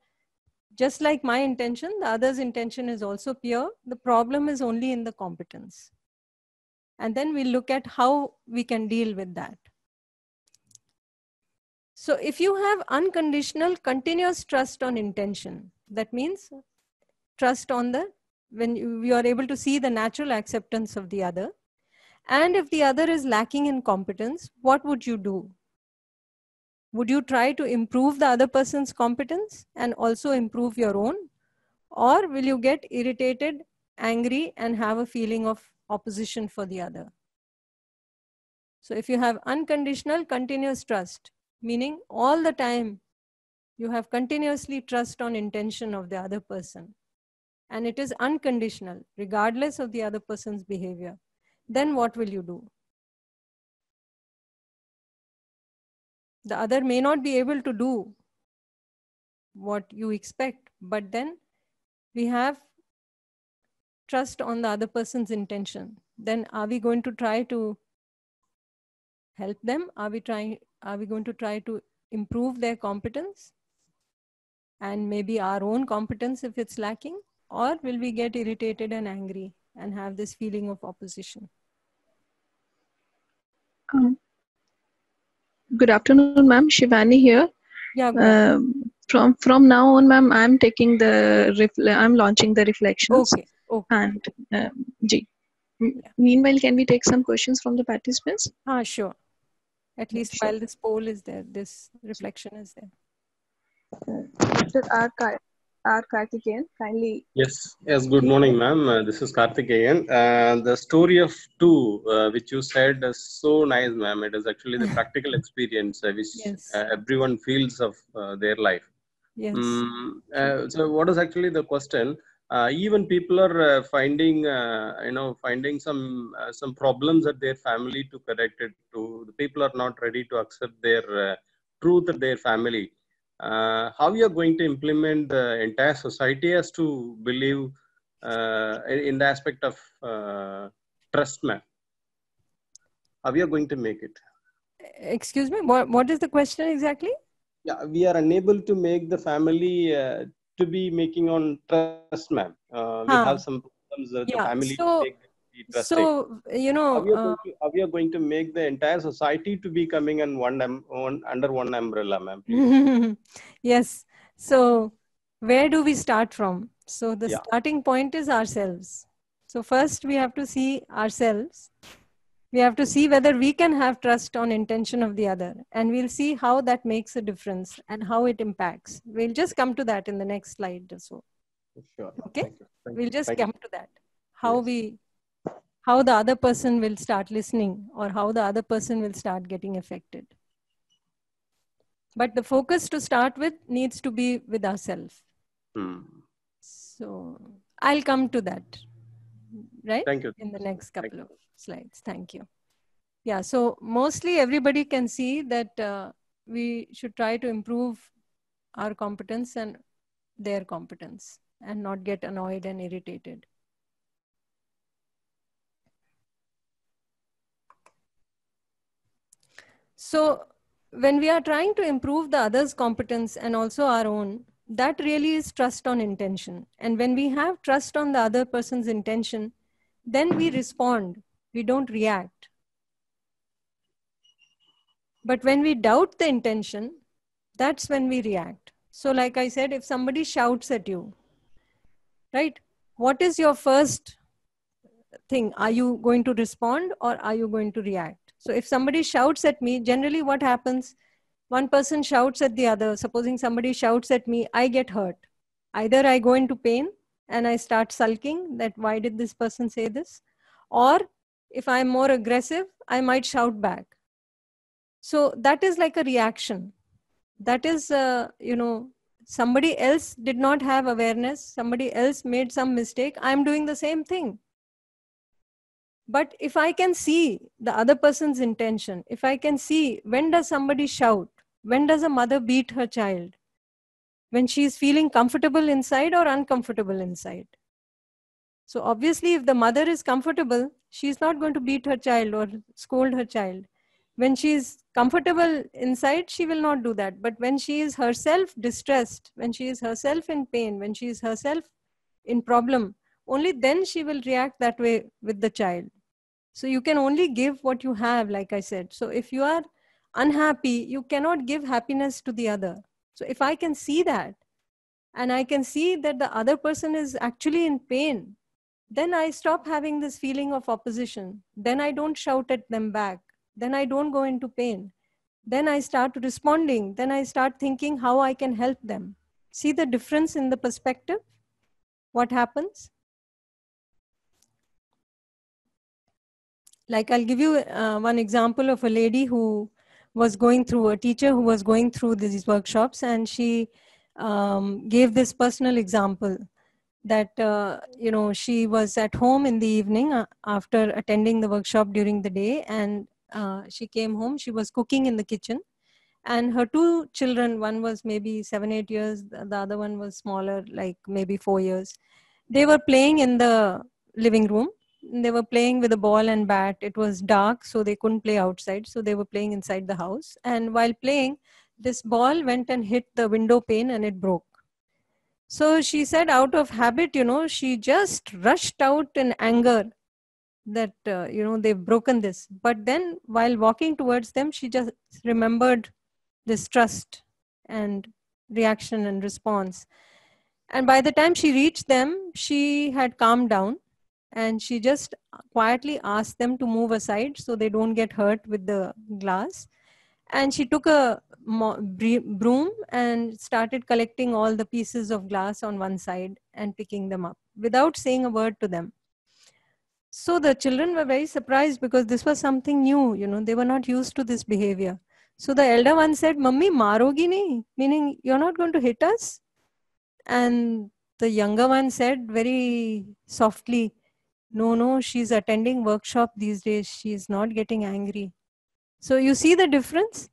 [SPEAKER 1] just like my intention, the other's intention is also pure. The problem is only in the competence. And then we'll look at how we can deal with that. So if you have unconditional, continuous trust on intention, that means trust on when you are able to see the natural acceptance of the other. And if the other is lacking in competence, what would you do? Would you try to improve the other person's competence and also improve your own? Or will you get irritated, angry, and have a feeling of opposition for the other? So if you have unconditional, continuous trust, meaning all the time you have continuously trust on intention of the other person, and it is unconditional, regardless of the other person's behavior, then what will you do? The other may not be able to do what you expect, but then we have trust on the other person's intention, then are we going to try to help them? Are we going to try to improve their competence and maybe our own competence if it's lacking? Or will we get irritated and angry and have this feeling of opposition?
[SPEAKER 8] Good afternoon, ma'am. Shivani here.
[SPEAKER 1] Yeah.
[SPEAKER 8] From now on, ma'am, I'm taking I'm launching the reflections.
[SPEAKER 1] Okay.
[SPEAKER 8] And meanwhile, can we take some questions from the participants?
[SPEAKER 1] Sure. At least while this poll is there, this reflection is there.
[SPEAKER 8] Dr. R. Karthikeyan, kindly.
[SPEAKER 9] Yes, good morning, ma'am. This is Karthikeyan. The story of two, which you said, is so nice, ma'am. It is actually the practical experience which everyone feels of their life.
[SPEAKER 1] Yes.
[SPEAKER 9] So, what is actually the question? Even people are finding some problems at their family to correct it. The people are not ready to accept their truth at their family. How you are going to implement the entire society has to believe in the aspect of trust, ma'am? How we are going to make it?
[SPEAKER 1] Excuse me, what is the question exactly?
[SPEAKER 9] Yeah, we are unable to make the family to be making on trust, ma'am. We have some problems with the family to make them be trusting.
[SPEAKER 1] So, you know,
[SPEAKER 9] how we are going to make the entire society to be coming in under one umbrella, ma'am?
[SPEAKER 1] Yes. So, where do we start from? So, the starting point is ourselves. So, first we have to see ourselves. We have to see whether we can have trust on intention of the other, and we'll see how that makes a difference and how it impacts. We'll just come to that in the next slide or so.
[SPEAKER 9] Sure.
[SPEAKER 1] Okay. We'll just come to that. How the other person will start listening, or how the other person will start getting affected. But the focus to start with needs to be with ourselves. So I'll come to that, right?
[SPEAKER 9] Thank you.
[SPEAKER 1] In the next couple of slides. Thank you. Yeah, so mostly everybody can see that we should try to improve our competence and their competence and not get annoyed and irritated. So when we are trying to improve the other's competence and also our own, that really is trust on intention. And when we have trust on the other person's intention, then we respond, we don't react. But when we doubt the intention, that's when we react. So like I said, if somebody shouts at you, right? What is your first thing? Are you going to respond or are you going to react? So if somebody shouts at me, generally what happens, one person shouts at the other. Supposing somebody shouts at me, I get hurt. Either I go into pain and I start sulking that why did this person say this? Or if I'm more aggressive, I might shout back. So that is like a reaction. That is, somebody else did not have awareness. Somebody else made some mistake. I'm doing the same thing. But if I can see the other person's intention, if I can see when does somebody shout, when does a mother beat her child, when she's feeling comfortable inside or uncomfortable inside. So obviously if the mother is comfortable, she's not going to beat her child or scold her child. When she's comfortable inside, she will not do that. But when she is herself distressed, when she is herself in pain, when she is herself in problem, only then she will react that way with the child. So you can only give what you have, like I said. So if you are unhappy, you cannot give happiness to the other. So if I can see that, and I can see that the other person is actually in pain, then I stop having this feeling of opposition. Then I don't shout at them back. Then I don't go into pain. Then I start responding. Then I start thinking how I can help them. See the difference in the perspective? What happens? Like I'll give you one example of a lady who was going through, a teacher who was going through these workshops, and she gave this personal example that, she was at home in the evening after attending the workshop during the day, and she came home, she was cooking in the kitchen, and her two children, one was maybe 7-8 years, the other one was smaller, like maybe 4 years. They were playing in the living room. They were playing with a ball and bat. It was dark, so they couldn't play outside. So they were playing inside the house. And while playing, this ball went and hit the window pane and it broke. So she said out of habit, she just rushed out in anger that, they've broken this. But then while walking towards them, she just remembered this trust and reaction and response. And by the time she reached them, she had calmed down and she just quietly asked them to move aside so they don't get hurt with the glass. And she took a broom and started collecting all the pieces of glass on one side and picking them up without saying a word to them. So the children were very surprised because this was something new, they were not used to this behavior. So the elder one said, "Mummy, marogi nahi?" Meaning, you're not going to hit us? And the younger one said very softly, no, she's attending workshop these days. She's not getting angry. So you see the difference?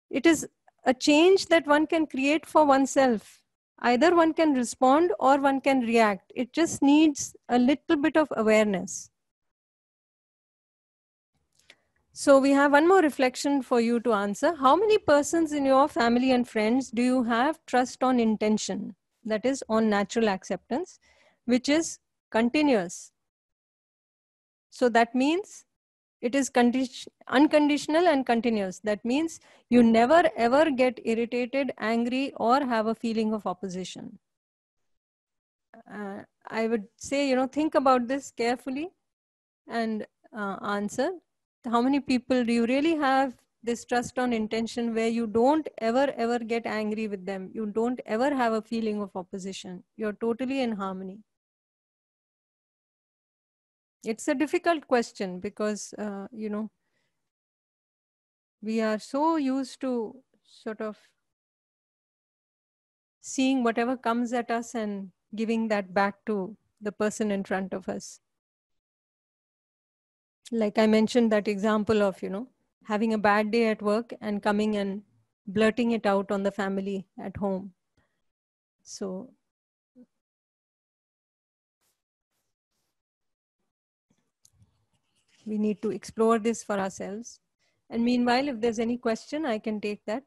[SPEAKER 1] It is a change that one can create for oneself. Either one can respond or one can react. It just needs a little bit of awareness. So we have one more reflection for you to answer. How many persons in your family and friends do you have trust on intention? That is on natural acceptance, which is continuous. So that means it is unconditional and continuous. That means you never ever get irritated, angry, or have a feeling of opposition. I would say, think about this carefully and answer. How many people do you really have this trust on intention where you don't ever get angry with them? You don't ever have a feeling of opposition. You're totally in harmony. It's a difficult question because, we are so used to sort of seeing whatever comes at us and giving that back to the person in front of us. Like I mentioned that example of, having a bad day at work and coming and blurting it out on the family at home. So we need to explore this for ourselves. And meanwhile, if there's any question, I can take that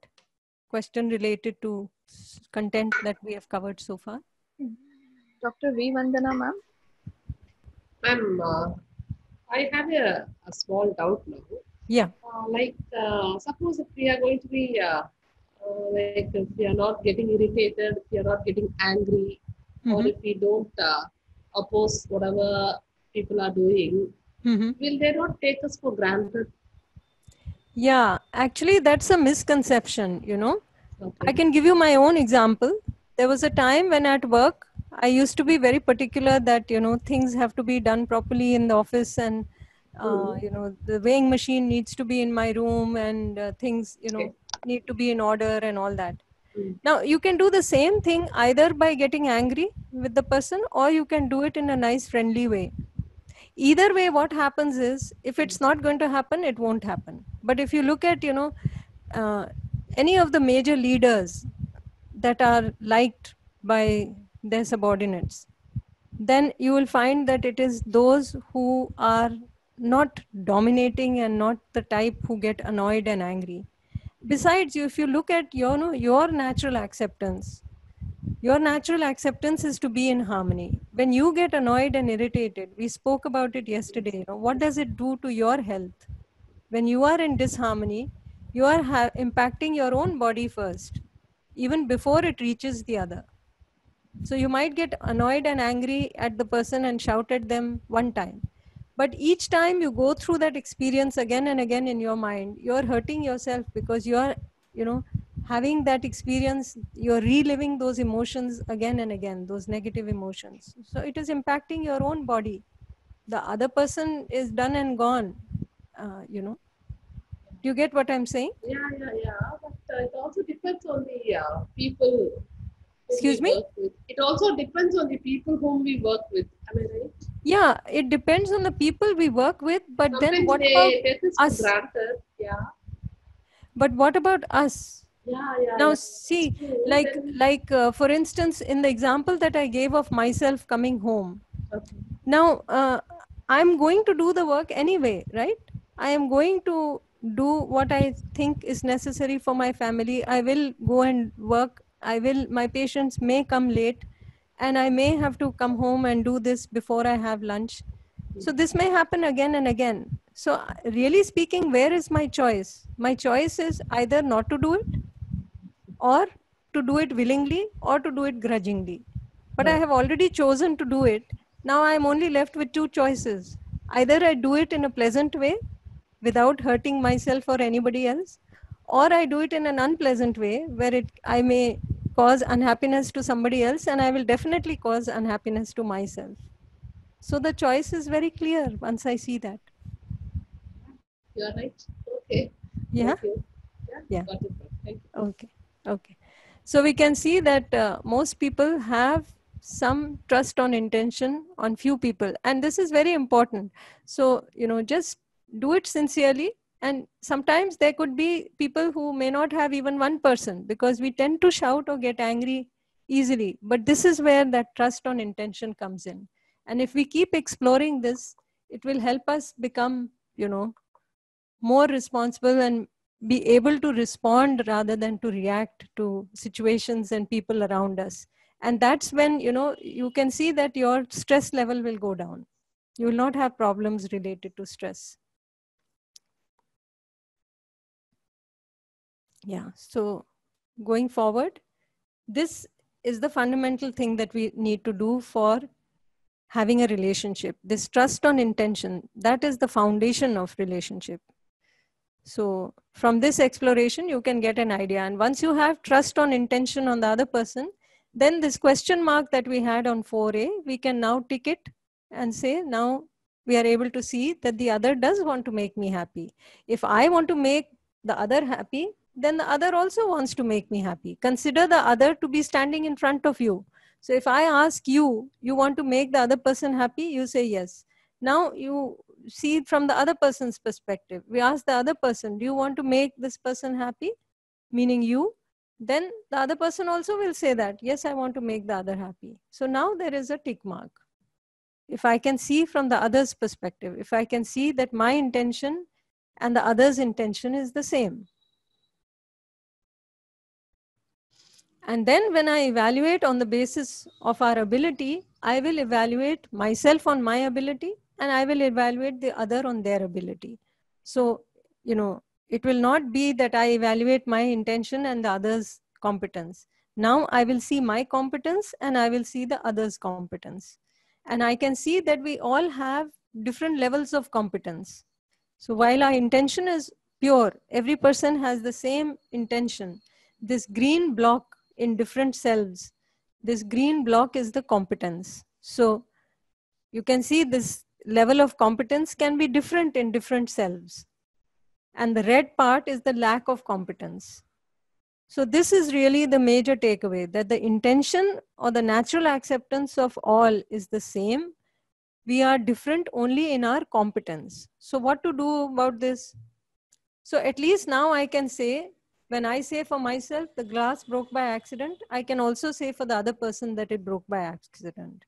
[SPEAKER 1] question related to content that we have covered so far.
[SPEAKER 8] Dr. V. Vandana, ma'am.
[SPEAKER 5] Ma'am, I have a small doubt now.
[SPEAKER 1] Yeah.
[SPEAKER 5] Suppose if we are going to be, if we are not getting irritated, if we are not getting angry, or if we don't oppose whatever people are doing, will they not take us for granted?
[SPEAKER 1] Yeah, actually, that's a misconception, Okay. I can give you my own example. There was a time when at work, I used to be very particular that, things have to be done properly in the office and, the weighing machine needs to be in my room and things, need to be in order and all that. Now, you can do the same thing either by getting angry with the person or you can do it in a nice, friendly way. Either way, what happens is, if it's not going to happen, it won't happen. But if you look at, any of the major leaders that are liked by their subordinates, then you will find that it is those who are not dominating and not the type who get annoyed and angry. Besides, if you look at your natural acceptance, your natural acceptance is to be in harmony. When you get annoyed and irritated, we spoke about it yesterday, what does it do to your health? When you are in disharmony, you are impacting your own body first, even before it reaches the other. So you might get annoyed and angry at the person and shout at them one time. But each time you go through that experience again and again in your mind, you're hurting yourself because you're, having that experience, you're reliving those emotions again and again, those negative emotions. So it is impacting your own body. The other person is done and gone, Do you get what I'm saying?
[SPEAKER 5] Yeah. But it also depends on the people.
[SPEAKER 1] Excuse me?
[SPEAKER 5] It also depends on the people whom we work with. Am I right?
[SPEAKER 1] Yeah, it depends on the people we work with. But
[SPEAKER 5] sometimes
[SPEAKER 1] then what about us?
[SPEAKER 5] Granted. Yeah.
[SPEAKER 1] But what about us?
[SPEAKER 5] Yeah.
[SPEAKER 1] Now see, like for instance, in the example that I gave of myself coming home, Now, I'm going to do the work anyway, right? I am going to do what I think is necessary for my family. I will go and work. My patients may come late and I may have to come home and do this before I have lunch. So this may happen again and again. So really speaking, where is my choice? My choice is either not to do it, or to do it willingly, or to do it grudgingly. But I have already chosen to do it. Now I'm only left with two choices. Either I do it in a pleasant way without hurting myself or anybody else, or I do it in an unpleasant way where I may cause unhappiness to somebody else, and I will definitely cause unhappiness to myself. So the choice is very clear once I see that.
[SPEAKER 5] You are right. Okay.
[SPEAKER 1] Yeah.
[SPEAKER 5] Thank you.
[SPEAKER 1] Yeah.
[SPEAKER 5] Got it. Thank you.
[SPEAKER 1] Okay. Okay. So we can see that most people have some trust on intention on few people, and this is very important. So, just do it sincerely. And sometimes there could be people who may not have even one person, because we tend to shout or get angry easily. But this is where that trust on intention comes in. And if we keep exploring this, it will help us become, more responsible and be able to respond rather than to react to situations and people around us. And that's when, you can see that your stress level will go down. You will not have problems related to stress. Yeah. So going forward, this is the fundamental thing that we need to do for having a relationship. This trust on intention, that is the foundation of relationship. So from this exploration, you can get an idea. And once you have trust on intention on the other person, then this question mark that we had on 4A, we can now tick it and say, now we are able to see that the other does want to make me happy. If I want to make the other happy, then the other also wants to make me happy. Consider the other to be standing in front of you. So if I ask you, you want to make the other person happy, you say yes. Now you see it from the other person's perspective. We ask the other person, do you want to make this person happy? Meaning you. Then the other person also will say that, yes, I want to make the other happy. So now there is a tick mark. If I can see from the other's perspective, if I can see that my intention and the other's intention is the same. And then when I evaluate on the basis of our ability, I will evaluate myself on my ability, and I will evaluate the other on their ability. So, it will not be that I evaluate my intention and the other's competence. Now I will see my competence and I will see the other's competence. And I can see that we all have different levels of competence. So while our intention is pure, every person has the same intention. This green block in different cells, this green block is the competence. So you can see this level of competence can be different in different cells. And the red part is the lack of competence. So this is really the major takeaway, that the intention or the natural acceptance of all is the same. We are different only in our competence. So what to do about this? So at least now I can say, when I say for myself, the glass broke by accident, I can also say for the other person that it broke by accident.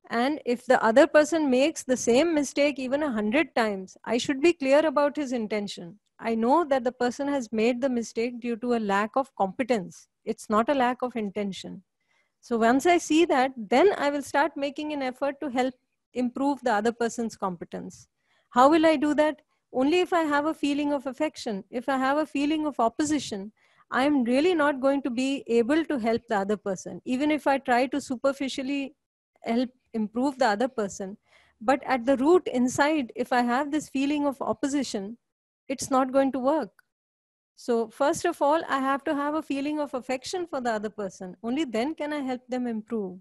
[SPEAKER 1] And if the other person makes the same mistake even 100 times, I should be clear about his intention. I know that the person has made the mistake due to a lack of competence. It's not a lack of intention. So once I see that, then I will start making an effort to help improve the other person's competence. How will I do that? Only if I have a feeling of affection. If I have a feeling of opposition, I am really not going to be able to help the other person, even if I try to superficially help improve the other person. But at the root inside, if I have this feeling of opposition, it's not going to work. So first of all, I have to have a feeling of affection for the other person. Only then can I help them improve.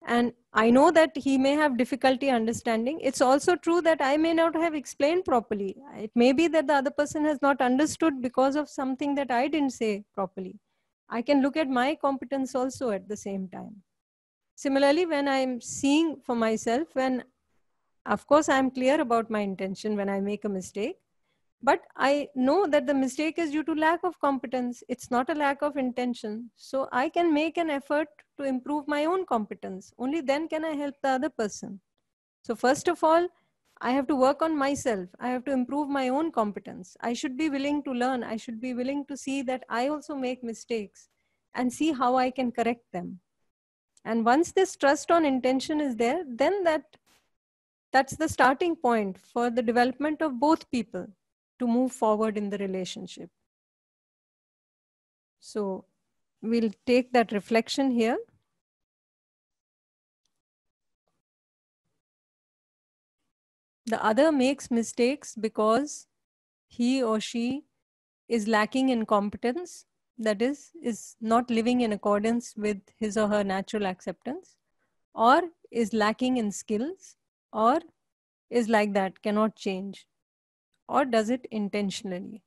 [SPEAKER 1] And I know that he may have difficulty understanding. It's also true that I may not have explained properly. It may be that the other person has not understood because of something that I didn't say properly. I can look at my competence also at the same time. Similarly, when I'm seeing for myself, when of course I'm clear about my intention when I make a mistake, But I know that the mistake is due to lack of competence. It's not a lack of intention. So I can make an effort to improve my own competence. Only then can I help the other person. So first of all, I have to work on myself. I have to improve my own competence. I should be willing to learn. I should be willing to see that I also make mistakes and see how I can correct them. And once this trust on intention is there, then that's the starting point for the development of both people to move forward in the relationship. So we'll take that reflection here. The other makes mistakes because he or she is lacking in competence, that is not living in accordance with his or her natural acceptance, or is lacking in skills, or is like that, cannot change, or does it intentionally.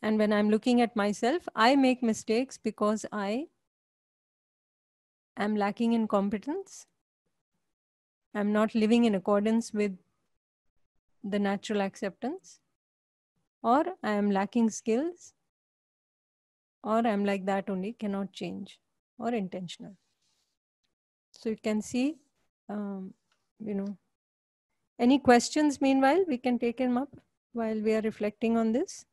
[SPEAKER 1] And when I'm looking at myself, I make mistakes because I am lacking in competence. I'm not living in accordance with the natural acceptance, or I am lacking skills, or I'm like that only, cannot change, or intentional. So you can see, any questions meanwhile, we can take them up while we are reflecting on this.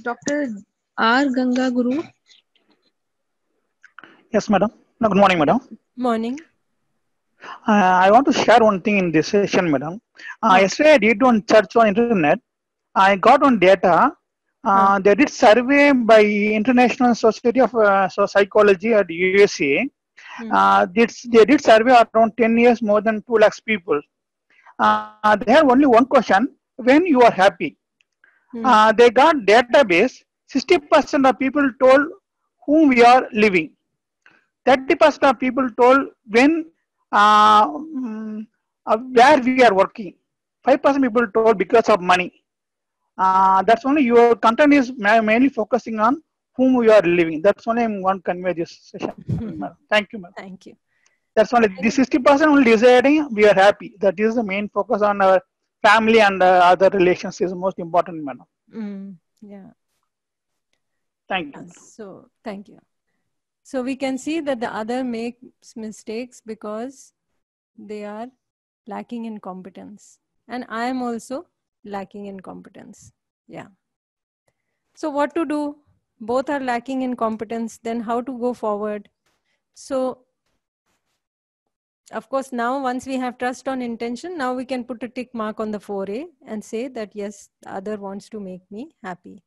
[SPEAKER 8] Dr. R. Ganga Guru.
[SPEAKER 10] Yes, madam. No, good morning, madam.
[SPEAKER 1] Morning.
[SPEAKER 10] I want to share one thing in this session, madam. Yesterday I did one search on internet. I got one data. They did survey by International Society of Psychology at USA. They did survey around 10 years, more than 2 lakhs people. They had only one question: when you are happy. They got database. 60% of people told whom we are living. 30% of people told when where we are working. 5% people told because of money. That's only your content is mainly focusing on whom we are living. That's only I want to convey this session. Thank you, ma'am.
[SPEAKER 1] Thank you.
[SPEAKER 10] That's only the 60% only deciding we are happy. That is the main focus on our family and other relations is most important, madam.
[SPEAKER 1] Yeah.
[SPEAKER 10] Thank you.
[SPEAKER 1] So thank you. So we can see that the other makes mistakes because they are lacking in competence. And I am also lacking in competence. Yeah. So what to do? Both are lacking in competence. Then how to go forward? So of course, now once we have trust on intention, now we can put a tick mark on the 4A and say that yes, the other wants to make me happy.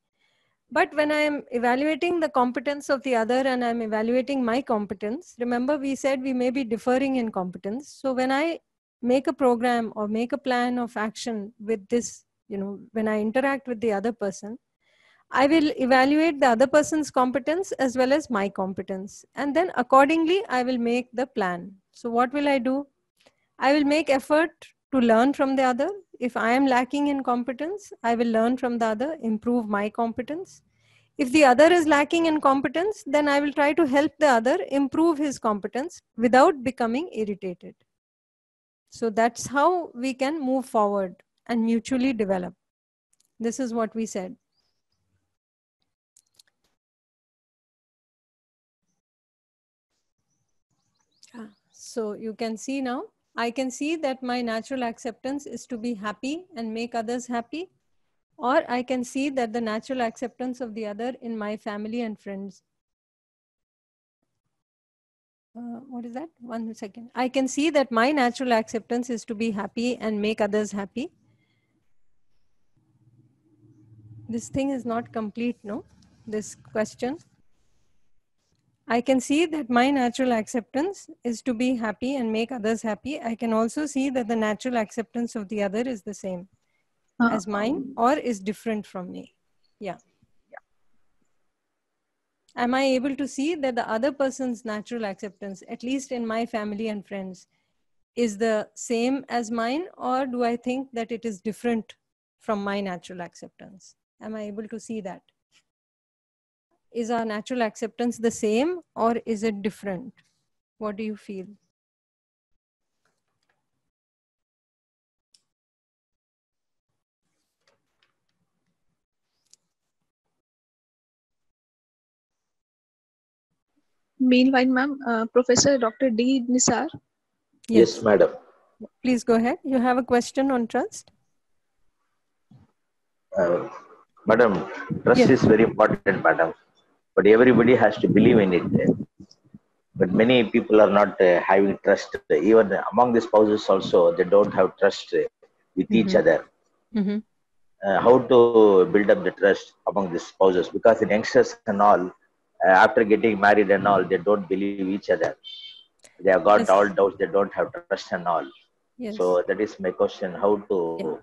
[SPEAKER 1] But when I am evaluating the competence of the other and I'm evaluating my competence, remember we said we may be differing in competence. So when I make a program or make a plan of action with this, when I interact with the other person, I will evaluate the other person's competence as well as my competence. And then accordingly, I will make the plan. So what will I do? I will make effort to learn from the other. If I am lacking in competence, I will learn from the other, improve my competence. If the other is lacking in competence, then I will try to help the other improve his competence without becoming irritated. So that's how we can move forward and mutually develop. This is what we said. So you can see now, I can see that my natural acceptance is to be happy and make others happy. Or I can see that the natural acceptance of the other in my family and friends. What is that? 1 second. I can see that my natural acceptance is to be happy and make others happy. This thing is not complete, no? This question. I can see that my natural acceptance is to be happy and make others happy. I can also see that the natural acceptance of the other is the same as mine or is different from me. Yeah. Am I able to see that the other person's natural acceptance, at least in my family and friends, is the same as mine, or do I think that it is different from my natural acceptance? Am I able to see that? Is our natural acceptance the same or is it different? What do you feel?
[SPEAKER 8] Meanwhile, ma'am, Professor Dr. D. Nisar.
[SPEAKER 11] Yes, madam.
[SPEAKER 1] Please go ahead. You have a question on trust?
[SPEAKER 11] Madam, trust is very important, madam. But everybody has to believe in it. But many people are not having trust. Even among the spouses also, they don't have trust with each other. How to build up the trust among the spouses? Because the youngsters and all, after getting married and all, they don't believe each other. They have got all doubts. They don't have trust and all. So that is my question: how to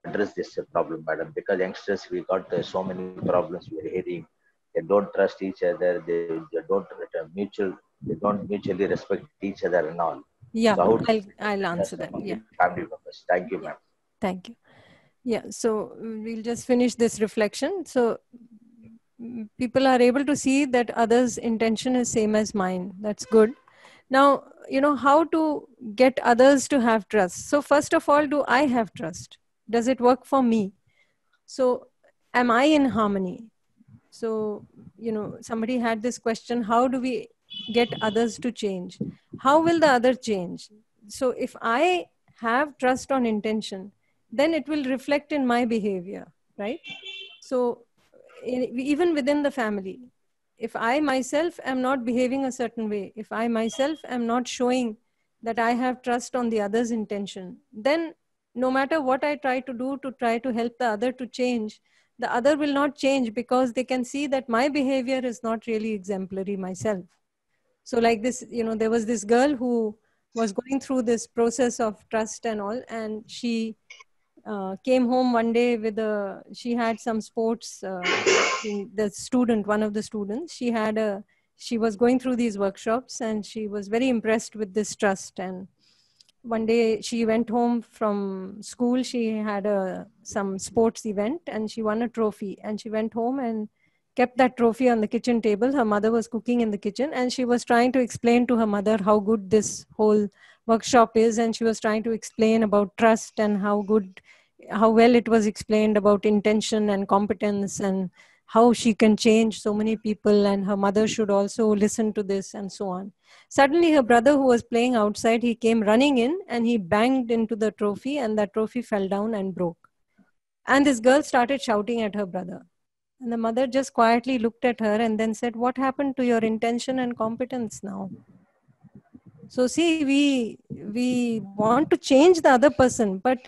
[SPEAKER 11] address this problem, madam? Because youngsters, we got so many problems we are hearing. They don't trust each other. They don't mutually respect each other and all.
[SPEAKER 1] Yeah,
[SPEAKER 11] so
[SPEAKER 1] I'll answer that. Yeah,
[SPEAKER 11] family members. Thank you, ma'am.
[SPEAKER 1] Thank you. Yeah, so we'll just finish this reflection. So people are able to see that others' intention is same as mine. That's good. Now, how to get others to have trust. So first of all, do I have trust? Does it work for me? So am I in harmony? So, somebody had this question, how do we get others to change? How will the other change? So if I have trust on intention, then it will reflect in my behavior, right? So even within the family, if I myself am not behaving a certain way, if I myself am not showing that I have trust on the other's intention, then no matter what I try to do to try to help the other to change, the other will not change because they can see that my behavior is not really exemplary myself. So like this, there was this girl who was going through this process of trust and all, and she came home one day with she had some sports, one of the students, she was going through these workshops and she was very impressed with this trust. And one day she went home from school, she had some sports event and she won a trophy, and she went home and kept that trophy on the kitchen table. Her mother was cooking in the kitchen and she was trying to explain to her mother how good this whole workshop is, and she was trying to explain about trust and how well it was explained about intention and competence and how she can change so many people, and her mother should also listen to this and so on. Suddenly her brother, who was playing outside, he came running in and he banged into the trophy, and that trophy fell down and broke. And this girl started shouting at her brother. And the mother just quietly looked at her and then said, what happened to your intention and competence now? So see, we want to change the other person, but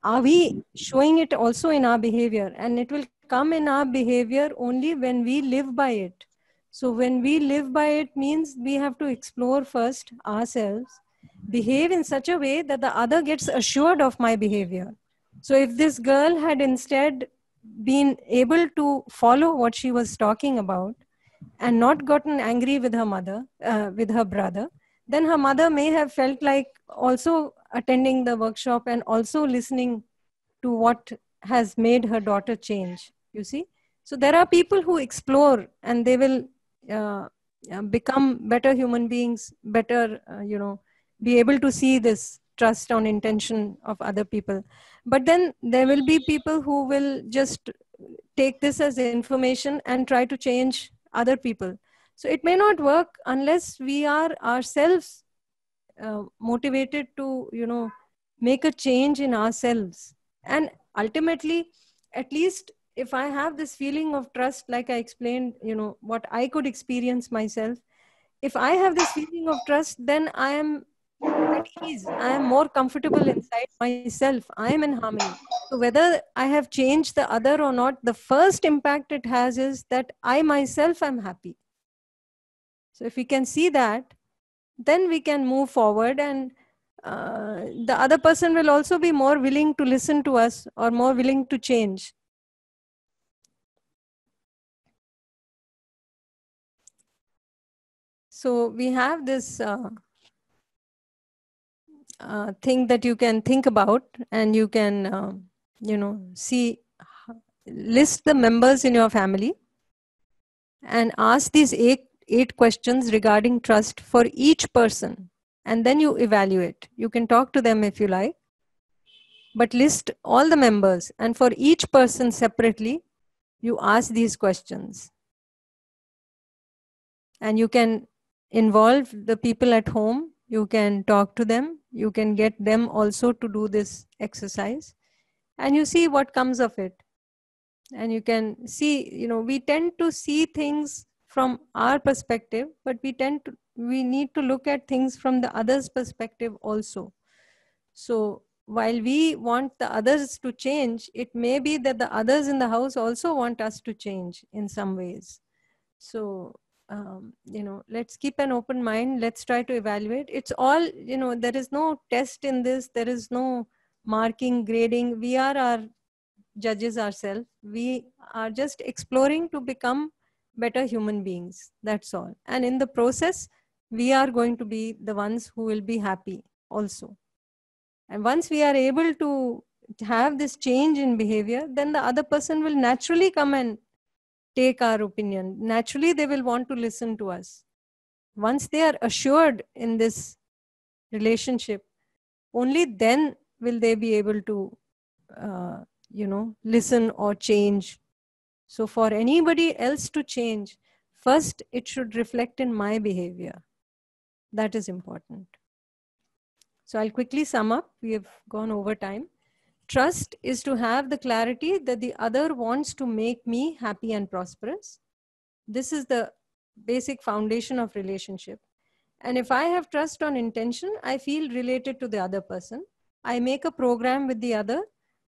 [SPEAKER 1] are we showing it also in our behavior? And it will come in our behavior only when we live by it. So when we live by it means we have to explore first ourselves, behave in such a way that the other gets assured of my behavior. So if this girl had instead been able to follow what she was talking about and not gotten angry with her mother, with her brother, then her mother may have felt like also attending the workshop and also listening to what has made her daughter change, you see. So there are people who explore and they will become better human beings, better, be able to see this trust on intention of other people. But then there will be people who will just take this as information and try to change other people. So it may not work unless we are ourselves motivated to, make a change in ourselves. And ultimately, at least if I have this feeling of trust, like I explained, what I could experience myself, if I have this feeling of trust, then I am at ease. I am more comfortable inside myself. I am in harmony. So whether I have changed the other or not, the first impact it has is that I myself am happy. So if we can see that, then we can move forward, and the other person will also be more willing to listen to us or more willing to change. So we have this thing that you can think about, and you can, list the members in your family and ask these 8 questions regarding trust for each person, and then you evaluate. You can talk to them if you like, but list all the members, and for each person separately, you ask these questions. And you can involve the people at home, you can talk to them, you can get them also to do this exercise, and you see what comes of it. And you can see, we tend to see things from our perspective, but we need to look at things from the other's perspective also. So while we want the others to change, it may be that the others in the house also want us to change in some ways. So, let's keep an open mind. Let's try to evaluate. It's all, there is no test in this. There is no marking, grading. We are our judges ourselves. We are just exploring to become better human beings. That's all. And in the process, we are going to be the ones who will be happy also. And once we are able to have this change in behavior, then the other person will naturally come and take our opinion. Naturally, they will want to listen to us. Once they are assured in this relationship, only then will they be able to, listen or change. So for anybody else to change, first it should reflect in my behavior. That is important. So I'll quickly sum up. We have gone over time. Trust is to have the clarity that the other wants to make me happy and prosperous. This is the basic foundation of relationship. And if I have trust on intention, I feel related to the other person. I make a program with the other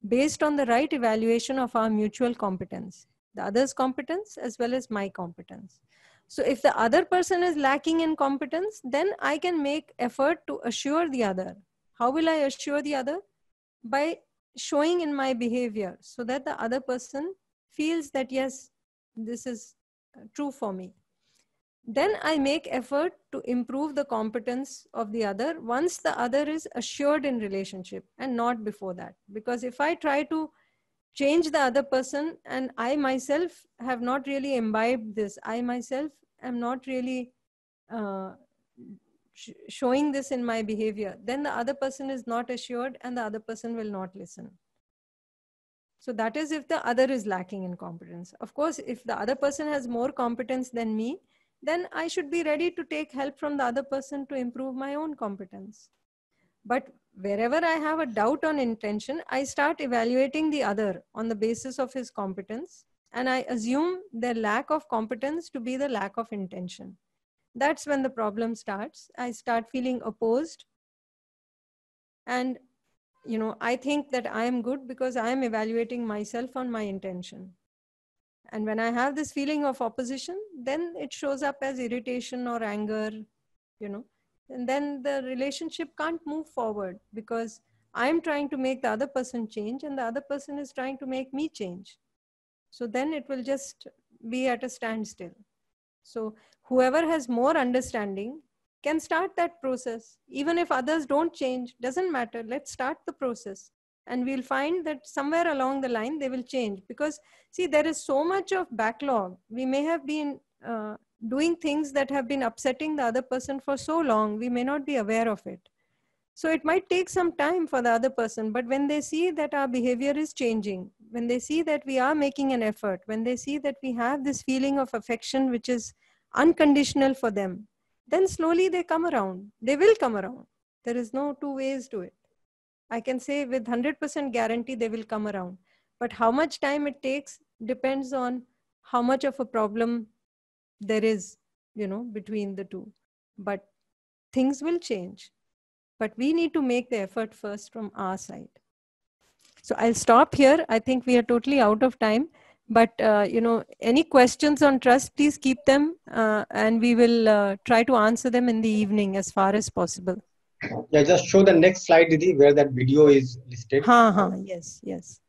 [SPEAKER 1] based on the right evaluation of our mutual competence, the other's competence as well as my competence. So if the other person is lacking in competence, then I can make effort to assure the other. How will I assure the other? By showing in my behavior so that the other person feels that, yes, this is true for me. Then I make effort to improve the competence of the other once the other is assured in relationship and not before that. Because if I try to change the other person and I myself have not really imbibed this, I myself am not really showing this in my behavior, then the other person is not assured and the other person will not listen. So that is if the other is lacking in competence. Of course, if the other person has more competence than me, then I should be ready to take help from the other person to improve my own competence. But wherever I have a doubt on intention, I start evaluating the other on the basis of his competence, and I assume their lack of competence to be the lack of intention. That's when the problem starts. I start feeling opposed. And, I think that I am good because I am evaluating myself on my intention. And when I have this feeling of opposition, then it shows up as irritation or anger, and then the relationship can't move forward because I'm trying to make the other person change and the other person is trying to make me change. So then it will just be at a standstill. So whoever has more understanding can start that process. Even if others don't change, doesn't matter. Let's start the process. And we'll find that somewhere along the line, they will change. Because see, there is so much of backlog. We may have been doing things that have been upsetting the other person for so long, we may not be aware of it. So it might take some time for the other person, but when they see that our behavior is changing, when they see that we are making an effort, when they see that we have this feeling of affection which is unconditional for them, then slowly they come around. They will come around. There is no two ways to it. I can say with 100% guarantee they will come around. But how much time it takes depends on how much of a problem there is, between the two. But things will change. But we need to make the effort first from our side. So I'll stop here. I think we are totally out of time. But, any questions on trust, please keep them. And we will try to answer them in the evening as far as possible.
[SPEAKER 2] Yeah, just show the next slide, Didi, where that video is listed.
[SPEAKER 1] Yes.